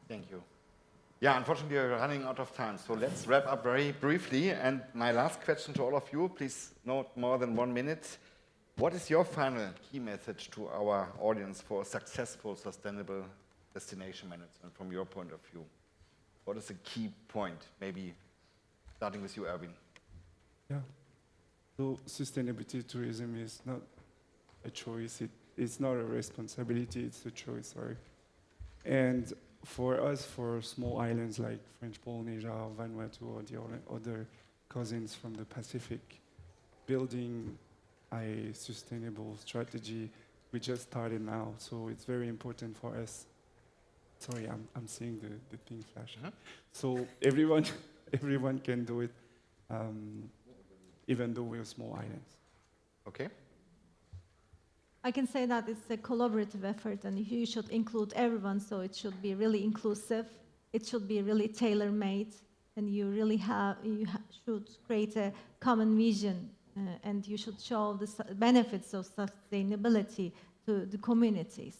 Thank you. Yeah, unfortunately, we're running out of time, so let's wrap up very briefly. And my last question to all of you, please not more than 1 minute. What is your final key message to our audience for successful, sustainable destination management from your point of view? What is the key point? Maybe starting with you, Erwin. Yeah. So sustainability tourism is not a choice. It's not a responsibility. It's a choice. Sorry. And for us, for small islands like French Polynesia, or Vanuatu, or the other cousins from the Pacific, building a sustainable strategy, we just started now. So it's very important for us. Sorry, I'm seeing the thing flash. So everyone can do it, even though we're small islands. Okay. I can say that it's a collaborative effort, and you should include everyone. So it should be really inclusive. It should be really tailor-made, and you should create a common vision, and you should show the benefits of sustainability to the communities?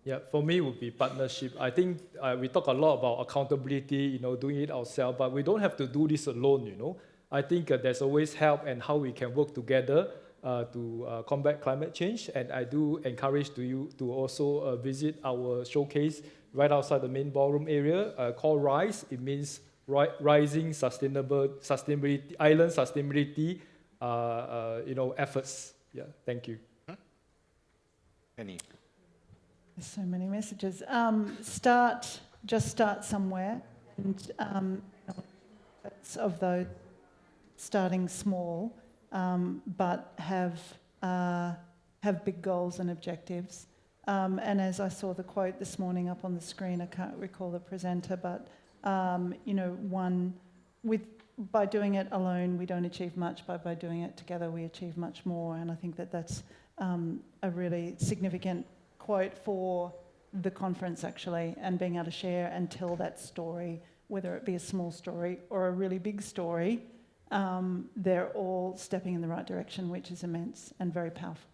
Yeah, for me, it would be partnership. I think we talk a lot about accountability, doing it ourselves, but we don't have to do this alone, I think there's always help and how we can work together to combat climate change. And I do encourage you to also visit our showcase right outside the main ballroom area called RISE. It means Rising Sustainability, Island Sustainability efforts. Yeah, thank you. Penny. There's so many messages. Just start somewhere, and of those starting small, but have big goals and objectives. And as I saw the quote this morning up on the screen, I can't recall the presenter, but by doing it alone, we don't achieve much, but by doing it together, we achieve much more. And I think that's a really significant quote for the conference, actually, and being able to share and tell that story, whether it be a small story or a really big story. They're all stepping in the right direction, which is immense and very powerful.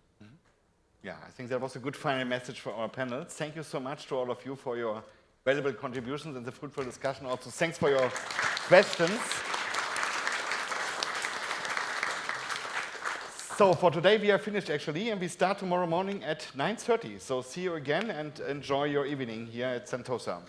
Yeah, I think that was a good final message for our panels. Thank you so much to all of you for your valuable contributions and the fruitful discussion. Also, thanks for your questions. So for today, we are finished, actually, and we start tomorrow morning at 9:30. So see you again and enjoy your evening here at Sentosa.